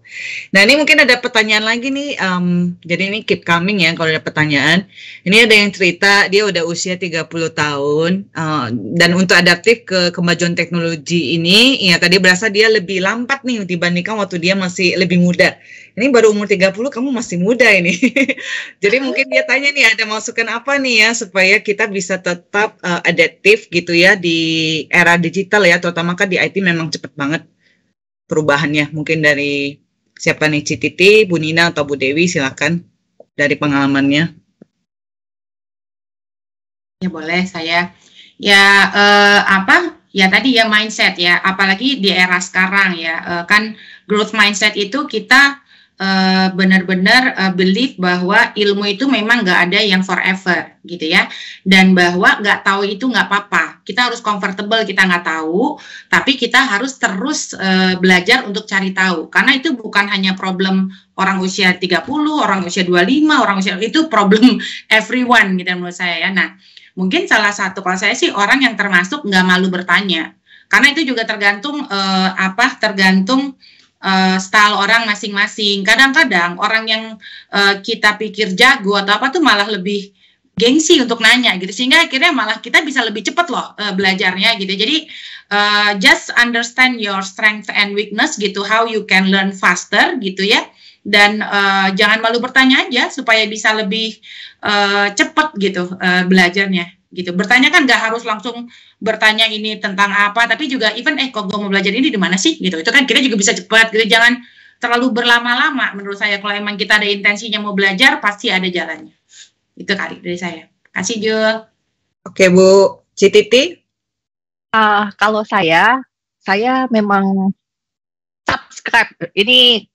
Nah ini mungkin ada pertanyaan lagi nih, jadi ini keep coming ya kalau ada pertanyaan. Ini ada yang cerita dia udah usia 30 tahun dan untuk adaptif ke kemajuan teknologi ini, ya tadi berasa dia lebih lambat nih dibandingkan waktu dia masih lebih muda. Ini baru umur 30, kamu masih muda ini. Jadi mungkin dia tanya nih, ada masukan apa nih ya supaya kita bisa tetap adaptif gitu ya di era digital ya, terutama kan di IT memang cepet banget perubahannya. Mungkin dari siapa nih, Cititi, Bu Nina atau Bu Dewi, silakan dari pengalamannya. Ya boleh saya. Ya ya tadi ya mindset ya, apalagi di era sekarang ya, kan growth mindset itu kita benar-benar believe bahwa ilmu itu memang nggak ada yang forever gitu ya, dan bahwa nggak tahu itu nggak apa-apa, kita harus comfortable kita nggak tahu, tapi kita harus terus belajar untuk cari tahu, karena itu bukan hanya problem orang usia 30, orang usia 25, orang usia, itu problem everyone gitu menurut saya ya. Nah mungkin salah satu, kalau saya sih orang yang termasuk nggak malu bertanya, karena itu juga tergantung tergantung style orang masing-masing. Kadang-kadang orang yang kita pikir jago atau apa tuh malah lebih gengsi untuk nanya gitu, sehingga akhirnya malah kita bisa lebih cepat loh belajarnya gitu. Jadi just understand your strength and weakness gitu, how you can learn faster gitu ya, dan jangan malu bertanya aja supaya bisa lebih cepat gitu belajarnya gitu. Bertanya kan nggak harus langsung bertanya ini tentang apa, tapi juga even kok gue mau belajar ini di mana sih gitu, itu kan kita juga bisa cepat gitu. Jangan terlalu berlama-lama menurut saya. Kalau emang kita ada intensinya mau belajar, pasti ada jalannya. Itu kali dari saya. Kasih Jul. Oke Bu Cititi. Kalau saya saya memang subscribe. Ini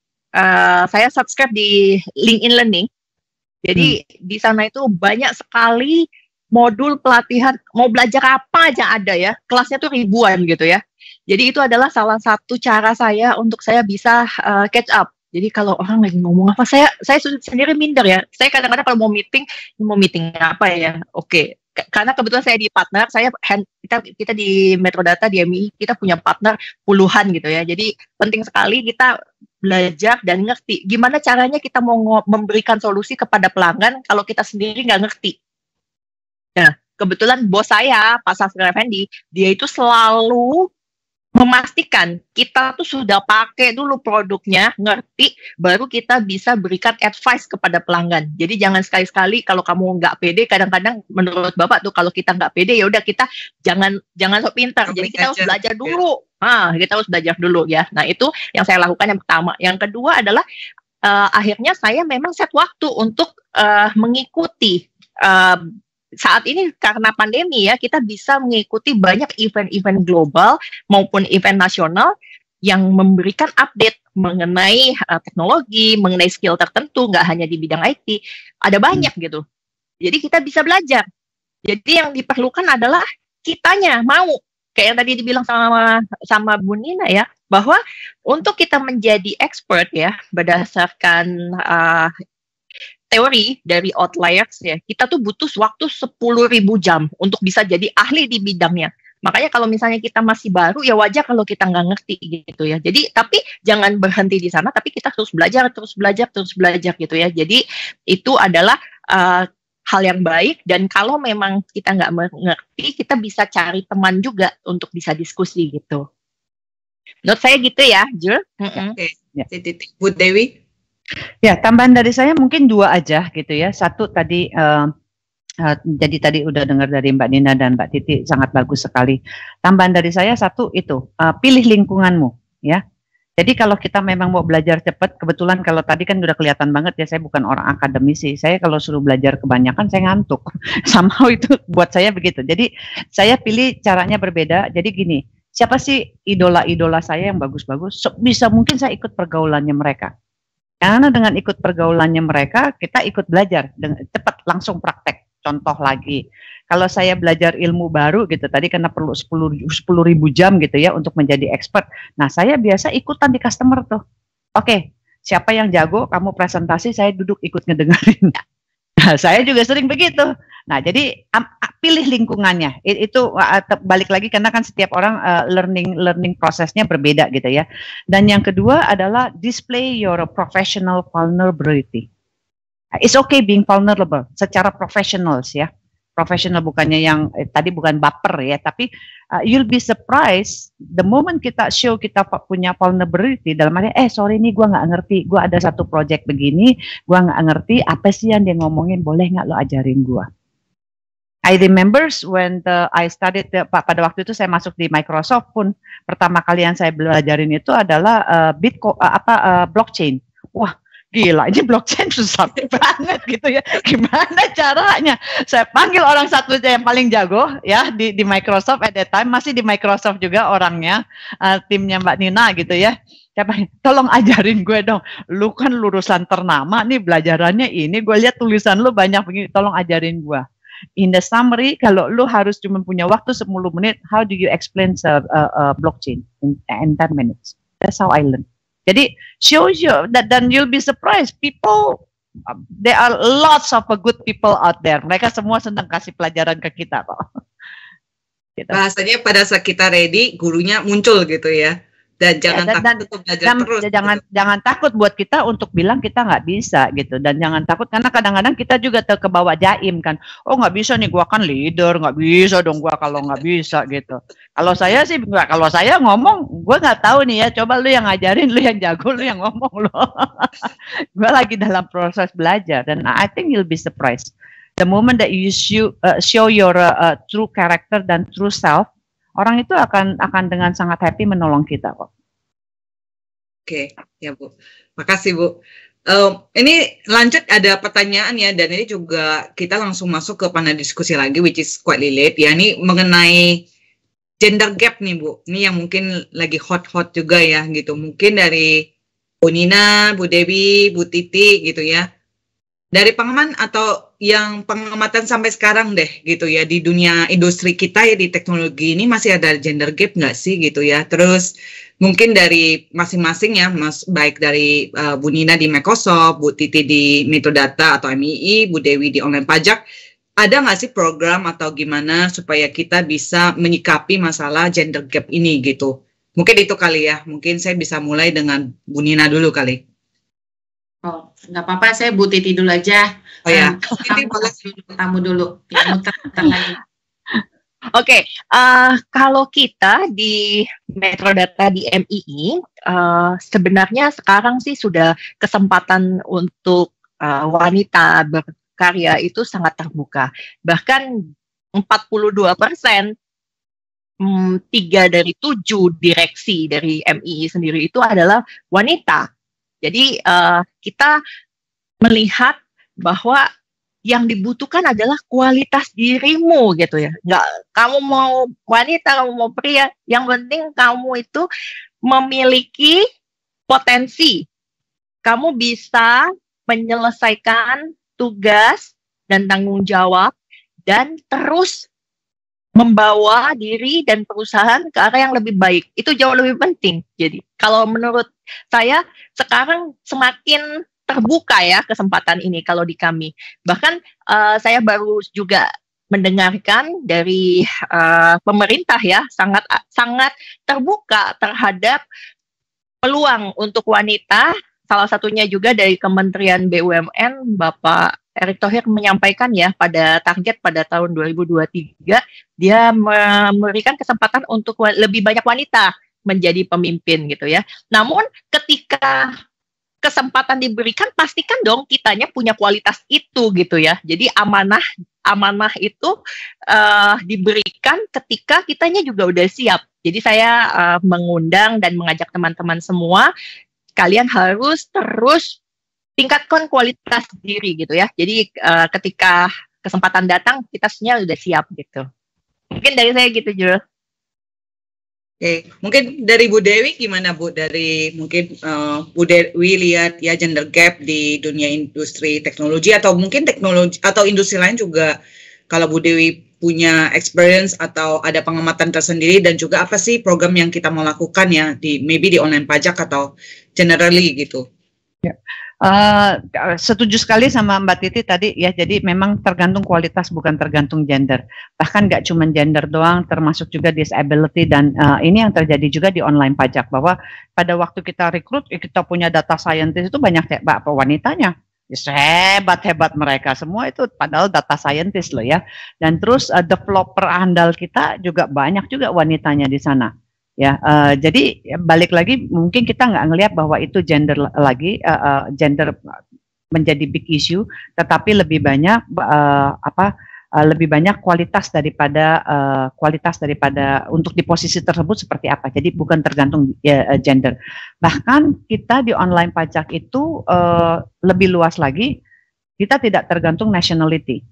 saya subscribe di LinkedIn Learning. Jadi di sana itu banyak sekali modul pelatihan, mau belajar apa aja ada ya. Kelasnya tuh ribuan gitu ya. Jadi itu adalah salah satu cara saya untuk saya bisa catch up. Jadi kalau orang lagi ngomong apa, saya sendiri minder ya. Saya kadang-kadang kalau mau meeting apa ya? Oke. Karena kebetulan saya di partner, kita di Metrodata, di MI, kita punya partner puluhan gitu ya. Jadi penting sekali kita belajar dan ngerti gimana caranya kita mau memberikan solusi kepada pelanggan kalau kita sendiri nggak ngerti. Nah, kebetulan bos saya, Pak Safir Effendi, dia itu selalu memastikan kita tuh sudah pakai dulu produknya, ngerti, baru kita bisa berikan advice kepada pelanggan. Jadi jangan sekali-sekali kalau kamu nggak pede, kadang-kadang menurut Bapak tuh kalau kita nggak pede ya udah kita jangan sok pintar. Jadi kita harus belajar dulu. Kita harus belajar dulu ya. Nah, itu yang saya lakukan yang pertama. Yang kedua adalah akhirnya saya memang set waktu untuk mengikuti saat ini karena pandemi ya, kita bisa mengikuti banyak event-event global maupun event nasional yang memberikan update mengenai teknologi, mengenai skill tertentu, nggak hanya di bidang IT, ada banyak gitu. Jadi kita bisa belajar. Jadi yang diperlukan adalah kitanya mau, kayak yang tadi dibilang sama Bu Nina ya, bahwa untuk kita menjadi expert ya, berdasarkan teori dari Outliers ya, kita tuh butuh waktu 10.000 jam untuk bisa jadi ahli di bidangnya. Makanya kalau misalnya kita masih baru, ya wajar kalau kita nggak ngerti gitu ya. Jadi, tapi jangan berhenti di sana, tapi kita terus belajar gitu ya. Jadi, itu adalah hal yang baik, dan kalau memang kita nggak mengerti, kita bisa cari teman juga untuk bisa diskusi gitu. Menurut saya gitu ya, Jul. Oke. Bu Dewi? Ya, tambahan dari saya mungkin 2 aja gitu ya. Satu tadi, jadi tadi udah dengar dari Mbak Nina dan Mbak Titi, sangat bagus sekali. Tambahan dari saya satu itu, pilih lingkunganmu ya. Jadi kalau kita memang mau belajar cepat, kebetulan kalau tadi kan udah kelihatan banget ya, saya bukan orang akademisi. Saya kalau suruh belajar kebanyakan saya ngantuk. Somehow itu buat saya begitu. Jadi saya pilih caranya berbeda. Jadi gini, siapa sih idola-idola saya yang bagus-bagus? Bisa mungkin saya ikut pergaulannya mereka. Karena dengan ikut pergaulannya mereka, kita ikut belajar, cepat langsung praktek. Contoh lagi, kalau saya belajar ilmu baru gitu, tadi karena perlu 10.000 jam gitu ya untuk menjadi expert. Nah, saya biasa ikutan di customer tuh. Oke, siapa yang jago, kamu presentasi, saya duduk ikut ngedengerin. Nah, saya juga sering begitu. Nah, jadi pilih lingkungannya. Itu balik lagi karena kan setiap orang learning prosesnya berbeda gitu ya. Dan yang kedua adalah display your professional vulnerability. It's okay being vulnerable secara professionals ya. Professional bukannya yang tadi bukan baper ya, tapi you'll be surprised the moment kita show kita punya vulnerability dalam arti sorry nih gue nggak ngerti, gue ada satu project begini, gue nggak ngerti apa sih yang dia ngomongin, boleh nggak lo ajarin gue. I remember when I studied pada waktu itu saya masuk di Microsoft pun pertama kali yang saya belajarin itu adalah blockchain. Wah, gila, ini blockchain susah banget gitu ya. Gimana caranya? Saya panggil orang satu aja yang paling jago ya di Microsoft at that time, masih di Microsoft juga orangnya, timnya Mbak Nina gitu ya. Tolong ajarin gue dong. Lu kan lulusan ternama nih, belajarannya ini. Gue lihat tulisan lu banyak begini. Tolong ajarin gue. In the summary, kalau lu harus cuma punya waktu 10 menit, how do you explain blockchain in 10 minutes? That's how I learn. Jadi shows you that, then you'll be surprised. People, there are lots of good people out there. Mereka semua senang kasih pelajaran ke kita kok. Gitu. Bahasanya pada saat kita ready, gurunya muncul gitu ya. Dan jangan takut untuk belajar terus. Jangan takut buat kita untuk bilang kita nggak bisa gitu. Dan jangan takut karena kadang-kadang kita juga kebawa jaim kan. Oh nggak bisa nih, gua kan leader, nggak bisa dong gua kalau nggak bisa gitu. Kalau saya sih nggak. Kalau saya ngomong, gua nggak tahu nih ya. Coba lu yang ngajarin, lu yang jago, lu yang ngomong lo. Gua lagi dalam proses belajar dan I think you'll be surprised. The moment that you show your true character dan true self, orang itu akan dengan sangat happy menolong kita kok. Oke, ya Bu. Makasih Bu. Ini lanjut ada pertanyaan ya, dan ini juga kita langsung masuk ke panel diskusi lagi, which is quite relate ya. Ini mengenai gender gap nih Bu. Ini yang mungkin lagi hot-hot juga ya gitu. Mungkin dari Bu Nina, Bu Dewi, Bu Titi gitu ya. Dari pengamatan atau yang pengamatan sampai sekarang deh gitu ya, di dunia industri kita ya, di teknologi ini masih ada gender gap nggak sih gitu ya. Terus mungkin dari masing-masing ya, baik dari Bu Nina di Microsoft, Bu Titi di Metodata atau MII, Bu Dewi di online pajak, ada nggak sih program atau gimana supaya kita bisa menyikapi masalah gender gap ini gitu. Mungkin itu kali ya, mungkin saya bisa mulai dengan Bu Nina dulu kali. Oh, nggak apa-apa, saya Bu Titi dulu aja. Oh ya, Titi boleh tamu dulu. Ya, muter lagi. Oke, kalau kita di Metrodata di MII, sebenarnya sekarang sih sudah kesempatan untuk wanita berkarya itu sangat terbuka. Bahkan 42%, 3 dari 7 direksi dari MII sendiri itu adalah wanita. Jadi kita melihat bahwa yang dibutuhkan adalah kualitas dirimu gitu ya. Nggak, kamu mau wanita, kamu mau pria, yang penting kamu itu memiliki potensi. Kamu bisa menyelesaikan tugas dan tanggung jawab dan terus membawa diri dan perusahaan ke arah yang lebih baik. Itu jauh lebih penting. Jadi kalau menurut saya sekarang semakin terbuka ya kesempatan ini kalau di kami. Bahkan saya baru juga mendengarkan dari pemerintah ya, sangat terbuka terhadap peluang untuk wanita. Salah satunya juga dari Kementerian BUMN, Bapak Erick Thohir menyampaikan ya pada target pada tahun 2023 dia memberikan kesempatan untuk lebih banyak wanita menjadi pemimpin gitu ya. Namun ketika kesempatan diberikan, pastikan dong kitanya punya kualitas itu gitu ya. Jadi amanah itu diberikan ketika kitanya juga udah siap. Jadi saya mengundang dan mengajak teman-teman semua, kalian harus terus tingkatkan kualitas diri gitu ya. Jadi ketika kesempatan datang, kita semua udah siap gitu. Mungkin dari saya gitu, Jul. Oke, mungkin dari Bu Dewi gimana Bu? Dari mungkin Bu Dewi lihat ya gender gap di dunia industri teknologi atau mungkin teknologi atau industri lain juga. Kalau Bu Dewi punya experience atau ada pengamatan tersendiri dan juga apa sih program yang kita mau lakukan ya di maybe di online pajak atau generally gitu. Ya. Setuju sekali sama Mbak Titi tadi ya, jadi memang tergantung kualitas bukan tergantung gender. Bahkan nggak cuma gender doang, termasuk juga disability dan ini yang terjadi juga di online pajak bahwa pada waktu kita rekrut kita punya data scientist itu banyak wanitanya. Hebat-hebat mereka semua itu padahal data scientist loh ya. Dan terus developer andal kita juga banyak juga wanitanya di sana. Ya, jadi balik lagi mungkin kita nggak ngelihat bahwa itu gender lagi, gender menjadi big issue, tetapi lebih banyak lebih banyak kualitas daripada untuk di posisi tersebut seperti apa. Jadi bukan tergantung gender. Bahkan kita di online pajak itu lebih luas lagi, kita tidak tergantung nationality.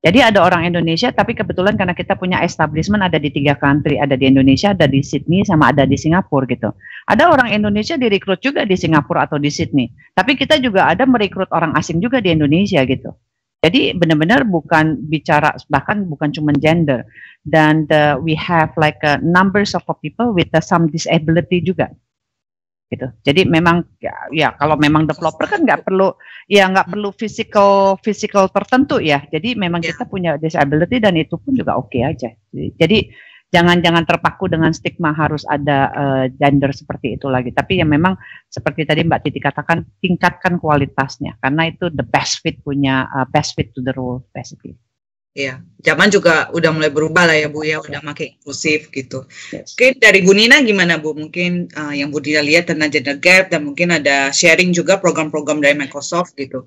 Jadi ada orang Indonesia, tapi kebetulan karena kita punya establishment ada di 3 country, ada di Indonesia, ada di Sydney, sama ada di Singapura gitu. Ada orang Indonesia direkrut juga di Singapura atau di Sydney, tapi kita juga ada merekrut orang asing juga di Indonesia gitu. Jadi benar-benar bukan bicara, bahkan bukan cuma gender, dan we have like numbers of people with some disability juga. Gitu. Jadi memang ya kalau memang developer kan nggak perlu physical tertentu ya. Jadi memang kita punya disability dan itu pun juga oke aja. Jadi jangan terpaku dengan stigma harus ada gender seperti itu lagi. Tapi ya memang seperti tadi Mbak Titi katakan, tingkatkan kualitasnya karena itu the best fit to the role basically. Iya, zaman juga udah mulai berubah lah ya Bu ya, udah makin inklusif gitu. Yes. Oke, dari Bu Nina gimana Bu? Mungkin yang Bu Nina lihat tentang gender gap dan mungkin ada sharing juga program-program dari Microsoft gitu.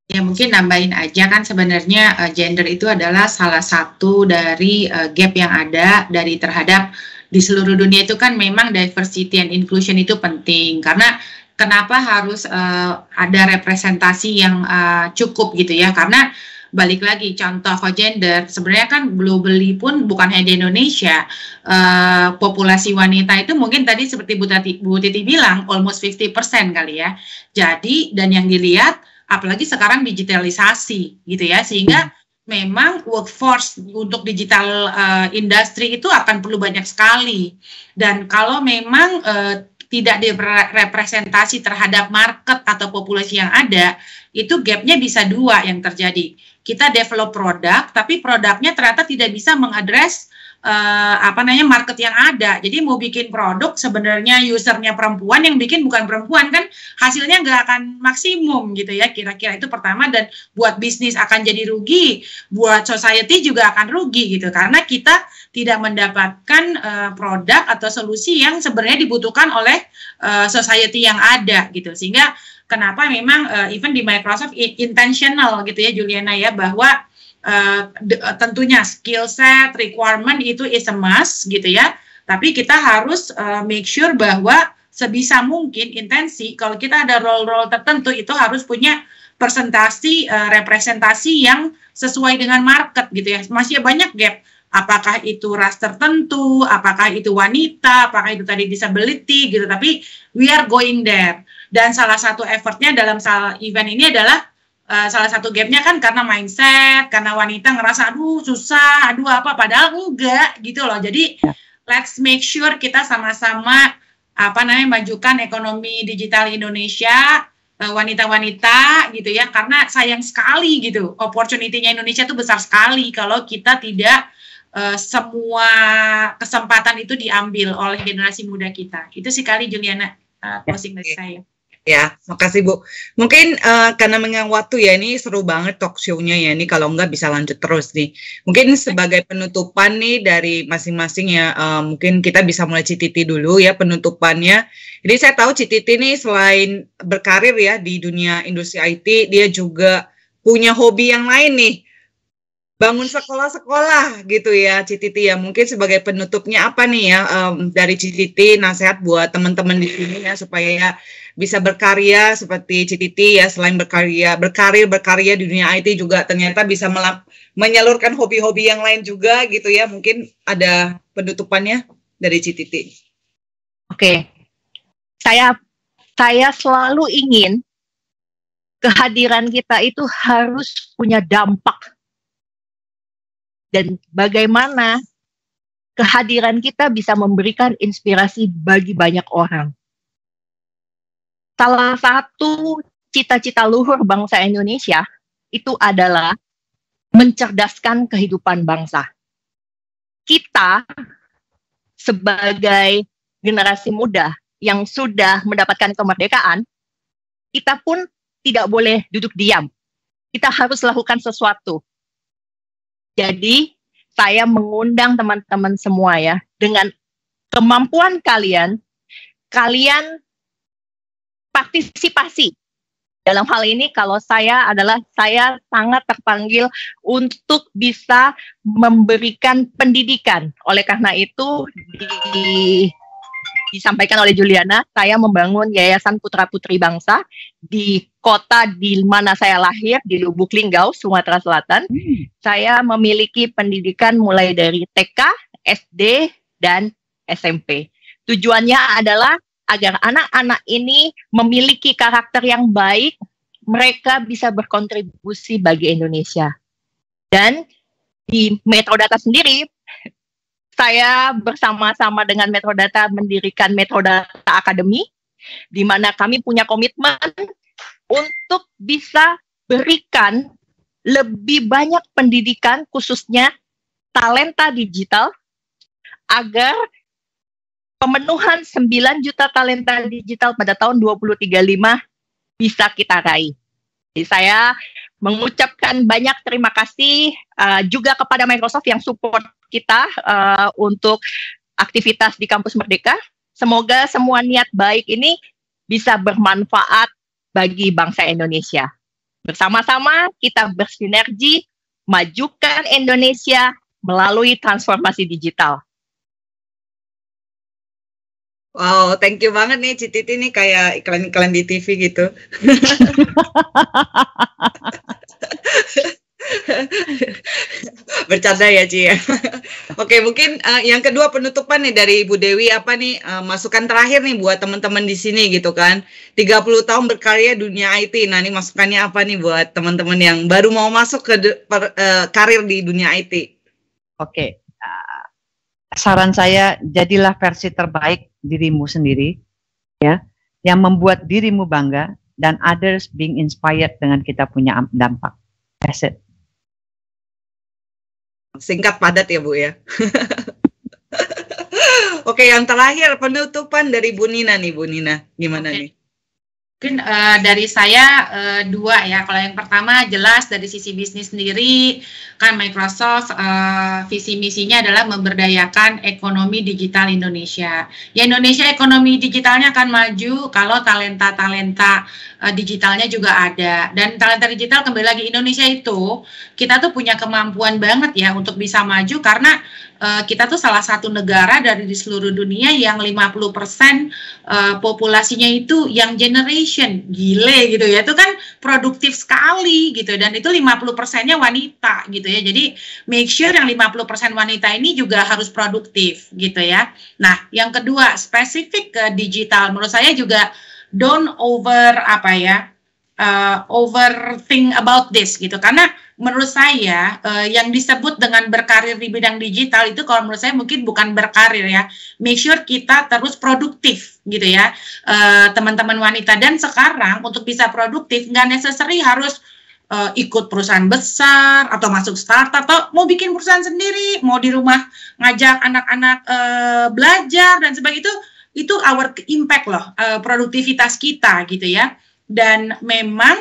Ya mungkin nambahin aja kan sebenarnya gender itu adalah salah satu dari gap yang ada dari terhadap di seluruh dunia itu kan memang diversity and inclusion itu penting karena kenapa harus ada representasi yang cukup gitu ya, karena balik lagi contoh gender, sebenarnya kan globally pun bukan hanya di Indonesia, populasi wanita itu mungkin tadi seperti Bu Titi bilang almost 50% kali ya. Jadi dan yang dilihat apalagi sekarang digitalisasi gitu ya, sehingga memang workforce untuk digital industry itu akan perlu banyak sekali. Dan kalau memang tidak direpresentasi terhadap market atau populasi yang ada, itu gapnya bisa dua yang terjadi. Kita develop produk, tapi produknya ternyata tidak bisa mengadres market yang ada. Jadi mau bikin produk sebenarnya usernya perempuan, yang bikin bukan perempuan, kan hasilnya nggak akan maksimum gitu ya, kira-kira itu pertama. Dan buat bisnis akan jadi rugi, buat society juga akan rugi gitu, karena kita tidak mendapatkan produk atau solusi yang sebenarnya dibutuhkan oleh society yang ada gitu. Sehingga kenapa memang even di Microsoft intentional gitu ya Juliana ya, bahwa tentunya skill set, requirement itu is a must gitu ya. Tapi kita harus make sure bahwa sebisa mungkin intensi, kalau kita ada role-role tertentu itu harus punya presentasi representasi yang sesuai dengan market gitu ya. Masih banyak gap. Apakah itu ras tertentu, apakah itu wanita, apakah itu tadi disability gitu. Tapi we are going there. Dan salah satu effortnya dalam event ini adalah salah satu gapnya kan karena mindset, karena wanita ngerasa aduh susah, aduh apa, padahal enggak gitu loh. Jadi let's make sure kita sama-sama majukan ekonomi digital Indonesia, wanita-wanita gitu ya, karena sayang sekali gitu, opportunity-nya Indonesia itu besar sekali kalau kita tidak semua kesempatan itu diambil oleh generasi muda kita. Itu sih kali Juliana closing dari saya. Ya, makasih Bu. Mungkin karena mengang waktu ya, ini seru banget talk show-nya ya, ini kalau enggak bisa lanjut terus nih. Mungkin sebagai penutupan nih dari masing-masing ya, mungkin kita bisa mulai Cititi dulu ya penutupannya. Jadi saya tahu Cititi nih selain berkarir ya di dunia industri IT, dia juga punya hobi yang lain nih. Bangun sekolah-sekolah gitu ya Cititi ya. Mungkin sebagai penutupnya apa nih ya dari Cititi, nasihat buat teman-teman di sini ya supaya bisa berkarya seperti Cititi ya, selain berkarya di dunia IT juga ternyata bisa menyalurkan hobi-hobi yang lain juga gitu ya. Mungkin ada penutupannya dari Cititi. Oke. Saya selalu ingin kehadiran kita itu harus punya dampak. Dan bagaimana kehadiran kita bisa memberikan inspirasi bagi banyak orang. Salah satu cita-cita luhur bangsa Indonesia itu adalah mencerdaskan kehidupan bangsa. Kita sebagai generasi muda yang sudah mendapatkan kemerdekaan, kita pun tidak boleh duduk diam. Kita harus lakukan sesuatu. Jadi, saya mengundang teman-teman semua ya, dengan kemampuan kalian partisipasi. Dalam hal ini, kalau saya sangat terpanggil untuk bisa memberikan pendidikan. Oleh karena itu, disampaikan oleh Juliana, saya membangun Yayasan Putra Putri Bangsa di kota di mana saya lahir, di Lubuk Linggau, Sumatera Selatan. Saya memiliki pendidikan mulai dari TK, SD, dan SMP. Tujuannya adalah agar anak-anak ini memiliki karakter yang baik, mereka bisa berkontribusi bagi Indonesia. Dan di Metrodata sendiri, saya bersama-sama dengan Metrodata mendirikan Metrodata Academy, di mana kami punya komitmen untuk bisa berikan lebih banyak pendidikan, khususnya talenta digital, agar pemenuhan 9 juta talenta digital pada tahun 2035 bisa kita raih. Jadi saya mengucapkan banyak terima kasih juga kepada Microsoft yang support kita untuk aktivitas di Kampus Merdeka. Semoga semua niat baik ini bisa bermanfaat bagi bangsa Indonesia. Bersama-sama kita bersinergi majukan Indonesia melalui transformasi digital. Wow, thank you banget nih Cititi nih, kayak iklan-iklan di TV gitu. Bercanda ya Ci ya. Oke, mungkin yang kedua penutupan nih dari Ibu Dewi, apa nih masukan terakhir nih buat teman-teman di sini gitu kan. 30 tahun berkarya dunia IT. Nah, ini masukannya apa nih buat teman-teman yang baru mau masuk ke karir di dunia IT? Oke. Saran saya, jadilah versi terbaik dirimu sendiri ya, yang membuat dirimu bangga dan others being inspired dengan kita punya dampak. That's it. Singkat padat ya Bu ya. Oke, yang terakhir penutupan dari Bu Nina nih, Bu Nina. Gimana nih? Mungkin dari saya dua ya. Kalau yang pertama jelas dari sisi bisnis sendiri, kan Microsoft visi misinya adalah memberdayakan ekonomi digital Indonesia. Ya, Indonesia ekonomi digitalnya akan maju kalau talenta-talenta digitalnya juga ada. Dan talenta digital, kembali lagi, Indonesia itu kita tuh punya kemampuan banget ya untuk bisa maju, karena kita tuh salah satu negara dari di seluruh dunia yang 50% populasinya itu yang generation, gile gitu ya, itu kan produktif sekali gitu, dan itu 50%-nya wanita gitu ya, jadi make sure yang 50% wanita ini juga harus produktif gitu ya. Nah, yang kedua spesifik ke digital, menurut saya juga don't overthink about this gitu, karena menurut saya yang disebut dengan berkarir di bidang digital itu kalau menurut saya mungkin bukan berkarir ya, make sure kita terus produktif gitu ya, teman-teman wanita. Dan sekarang untuk bisa produktif nggak necessary harus ikut perusahaan besar atau masuk startup atau mau bikin perusahaan sendiri, mau di rumah ngajak anak-anak belajar dan sebagainya, itu our impact loh, produktivitas kita gitu ya. Dan memang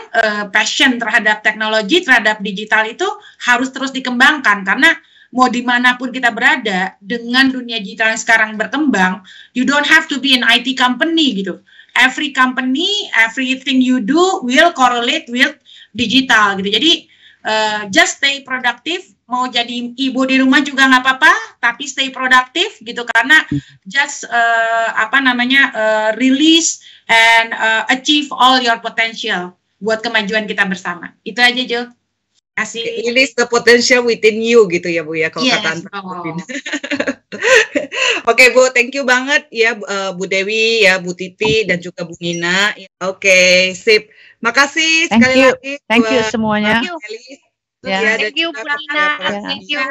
passion terhadap teknologi, terhadap digital itu harus terus dikembangkan, karena mau dimanapun kita berada dengan dunia digital yang sekarang berkembang, you don't have to be an IT company gitu. Every company, everything you do will correlate with digital gitu. Jadi just stay productive. Mau jadi ibu di rumah juga nggak apa-apa, tapi stay produktif gitu, karena just release and achieve all your potential buat kemajuan kita bersama. Itu aja Jo. Kasih. Release the potential within you gitu ya Bu ya, kalau Yes, kata Oke Bu, thank you banget ya Bu Dewi ya, Bu Titi dan juga Bu Nina. Oke, sip. Makasih sekali lagi. Thank you semuanya. Ya, thank you Bu Nina, thank you.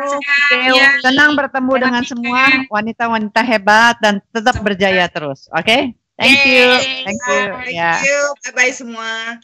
Senang bertemu dengan semua wanita-wanita hebat dan tetap berjaya terus. Oke? Thank you. Thank you. Bye bye semua.